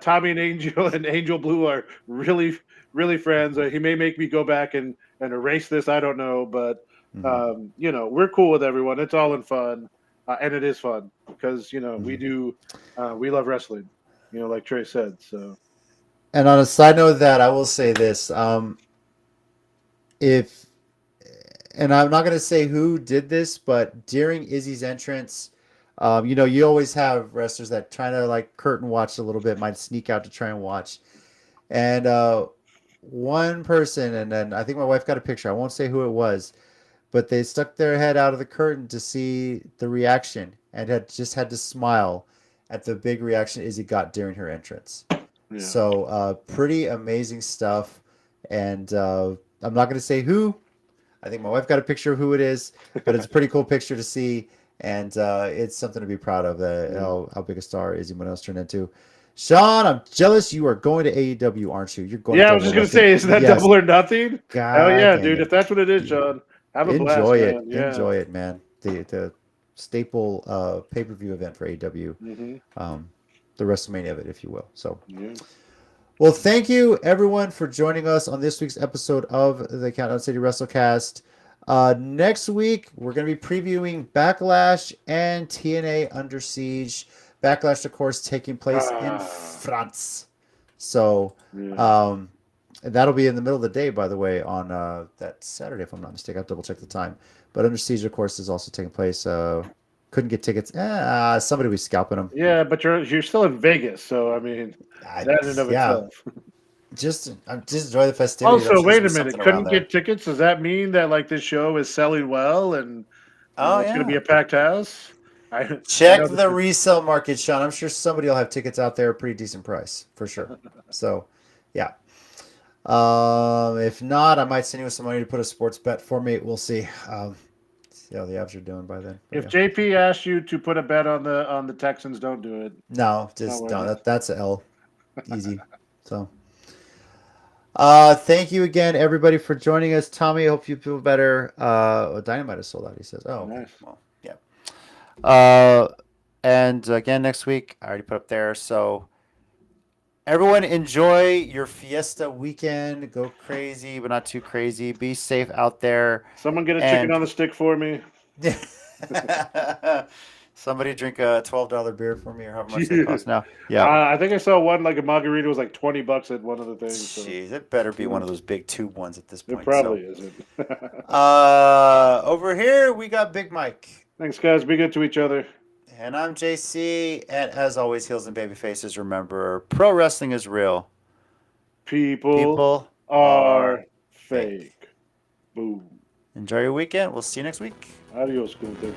Speaker 3: Tommy and Angel Blue are really, really friends. He may make me go back and erase this. I don't know, but we're cool with everyone. It's all in fun, and it is fun because we love wrestling. Like Trey said. So,
Speaker 4: and on a side note of that, I will say this: if and I'm not going to say who did this, but during Izzy's entrance, you always have wrestlers that try to like curtain watch a little bit, might sneak out to try and watch. And one person, and then I think my wife got a picture. I won't say who it was, but they stuck their head out of the curtain to see the reaction and had to smile at the big reaction Izzy got during her entrance.
Speaker 3: Yeah.
Speaker 4: So pretty amazing stuff. And I'm not going to say who. I think my wife got a picture of who it is, but it's a pretty cool picture to see. And it's something to be proud of, how big a star Izzy Munoz turned into. Sean, I'm jealous you are going to AEW, aren't you? You're going to
Speaker 3: I was just going to say, isn't that
Speaker 4: Yes.
Speaker 3: double or nothing?
Speaker 4: God
Speaker 3: Hell yeah,
Speaker 4: dang
Speaker 3: dude.
Speaker 4: it.
Speaker 3: If that's what it is, Sean, have a
Speaker 4: Enjoy
Speaker 3: blast,
Speaker 4: it.
Speaker 3: man. Yeah.
Speaker 4: Enjoy it, man. The staple pay-per-view event for AEW. The WrestleMania of it, if you will. So, well, thank you, everyone, for joining us on this week's episode of the Countdown City WrestleCast. Next week, we're going to be previewing Backlash and TNA Under Siege. Backlash, of course, taking place in France. So, that'll be in the middle of the day, by the way, on that Saturday, if I'm not mistaken. I'll double check the time. But Under Siege, of course, is also taking place. Couldn't get tickets. Somebody was scalping them.
Speaker 3: Yeah, but you're still in Vegas, so I mean, that in and of itself.
Speaker 4: Just enjoy the festivities.
Speaker 3: Also, wait a minute. Couldn't get tickets? Does that mean that like this show is selling well and it's going to be a packed house?
Speaker 4: Check the resale market, Sean. I'm sure somebody will have tickets out there at a pretty decent price for sure. So, yeah. If not, I might send you some money to put a sports bet for me. We'll see. See how the Avs are doing by then.
Speaker 3: If JP asks you to put a bet on the Texans, don't do it.
Speaker 4: No, just don't. That's an L. Easy. So, thank you again, everybody, for joining us. Tommy, I hope you feel better. Dynamite is sold out, he says. Oh,
Speaker 3: nice.
Speaker 4: Well, yeah. And again, next week, I already put up there. So, everyone, enjoy your fiesta weekend. Go crazy, but not too crazy. Be safe out there.
Speaker 3: Someone get a chicken on the stick for me.
Speaker 4: Somebody drink a $12 beer for me, or however much it costs now. Yeah,
Speaker 3: I think I saw one like a margarita was like $20 at one of the things. So.
Speaker 4: Jeez, it better be one of those big tube ones at this point.
Speaker 3: It probably isn't.
Speaker 4: Over here we got Big Mike.
Speaker 3: Thanks, guys. Be good to each other.
Speaker 4: And I'm JC. And as always, heels and baby faces. Remember, pro wrestling is real.
Speaker 3: People are fake. Boom.
Speaker 4: Enjoy your weekend. We'll see you next week.
Speaker 3: Adios, Gunther.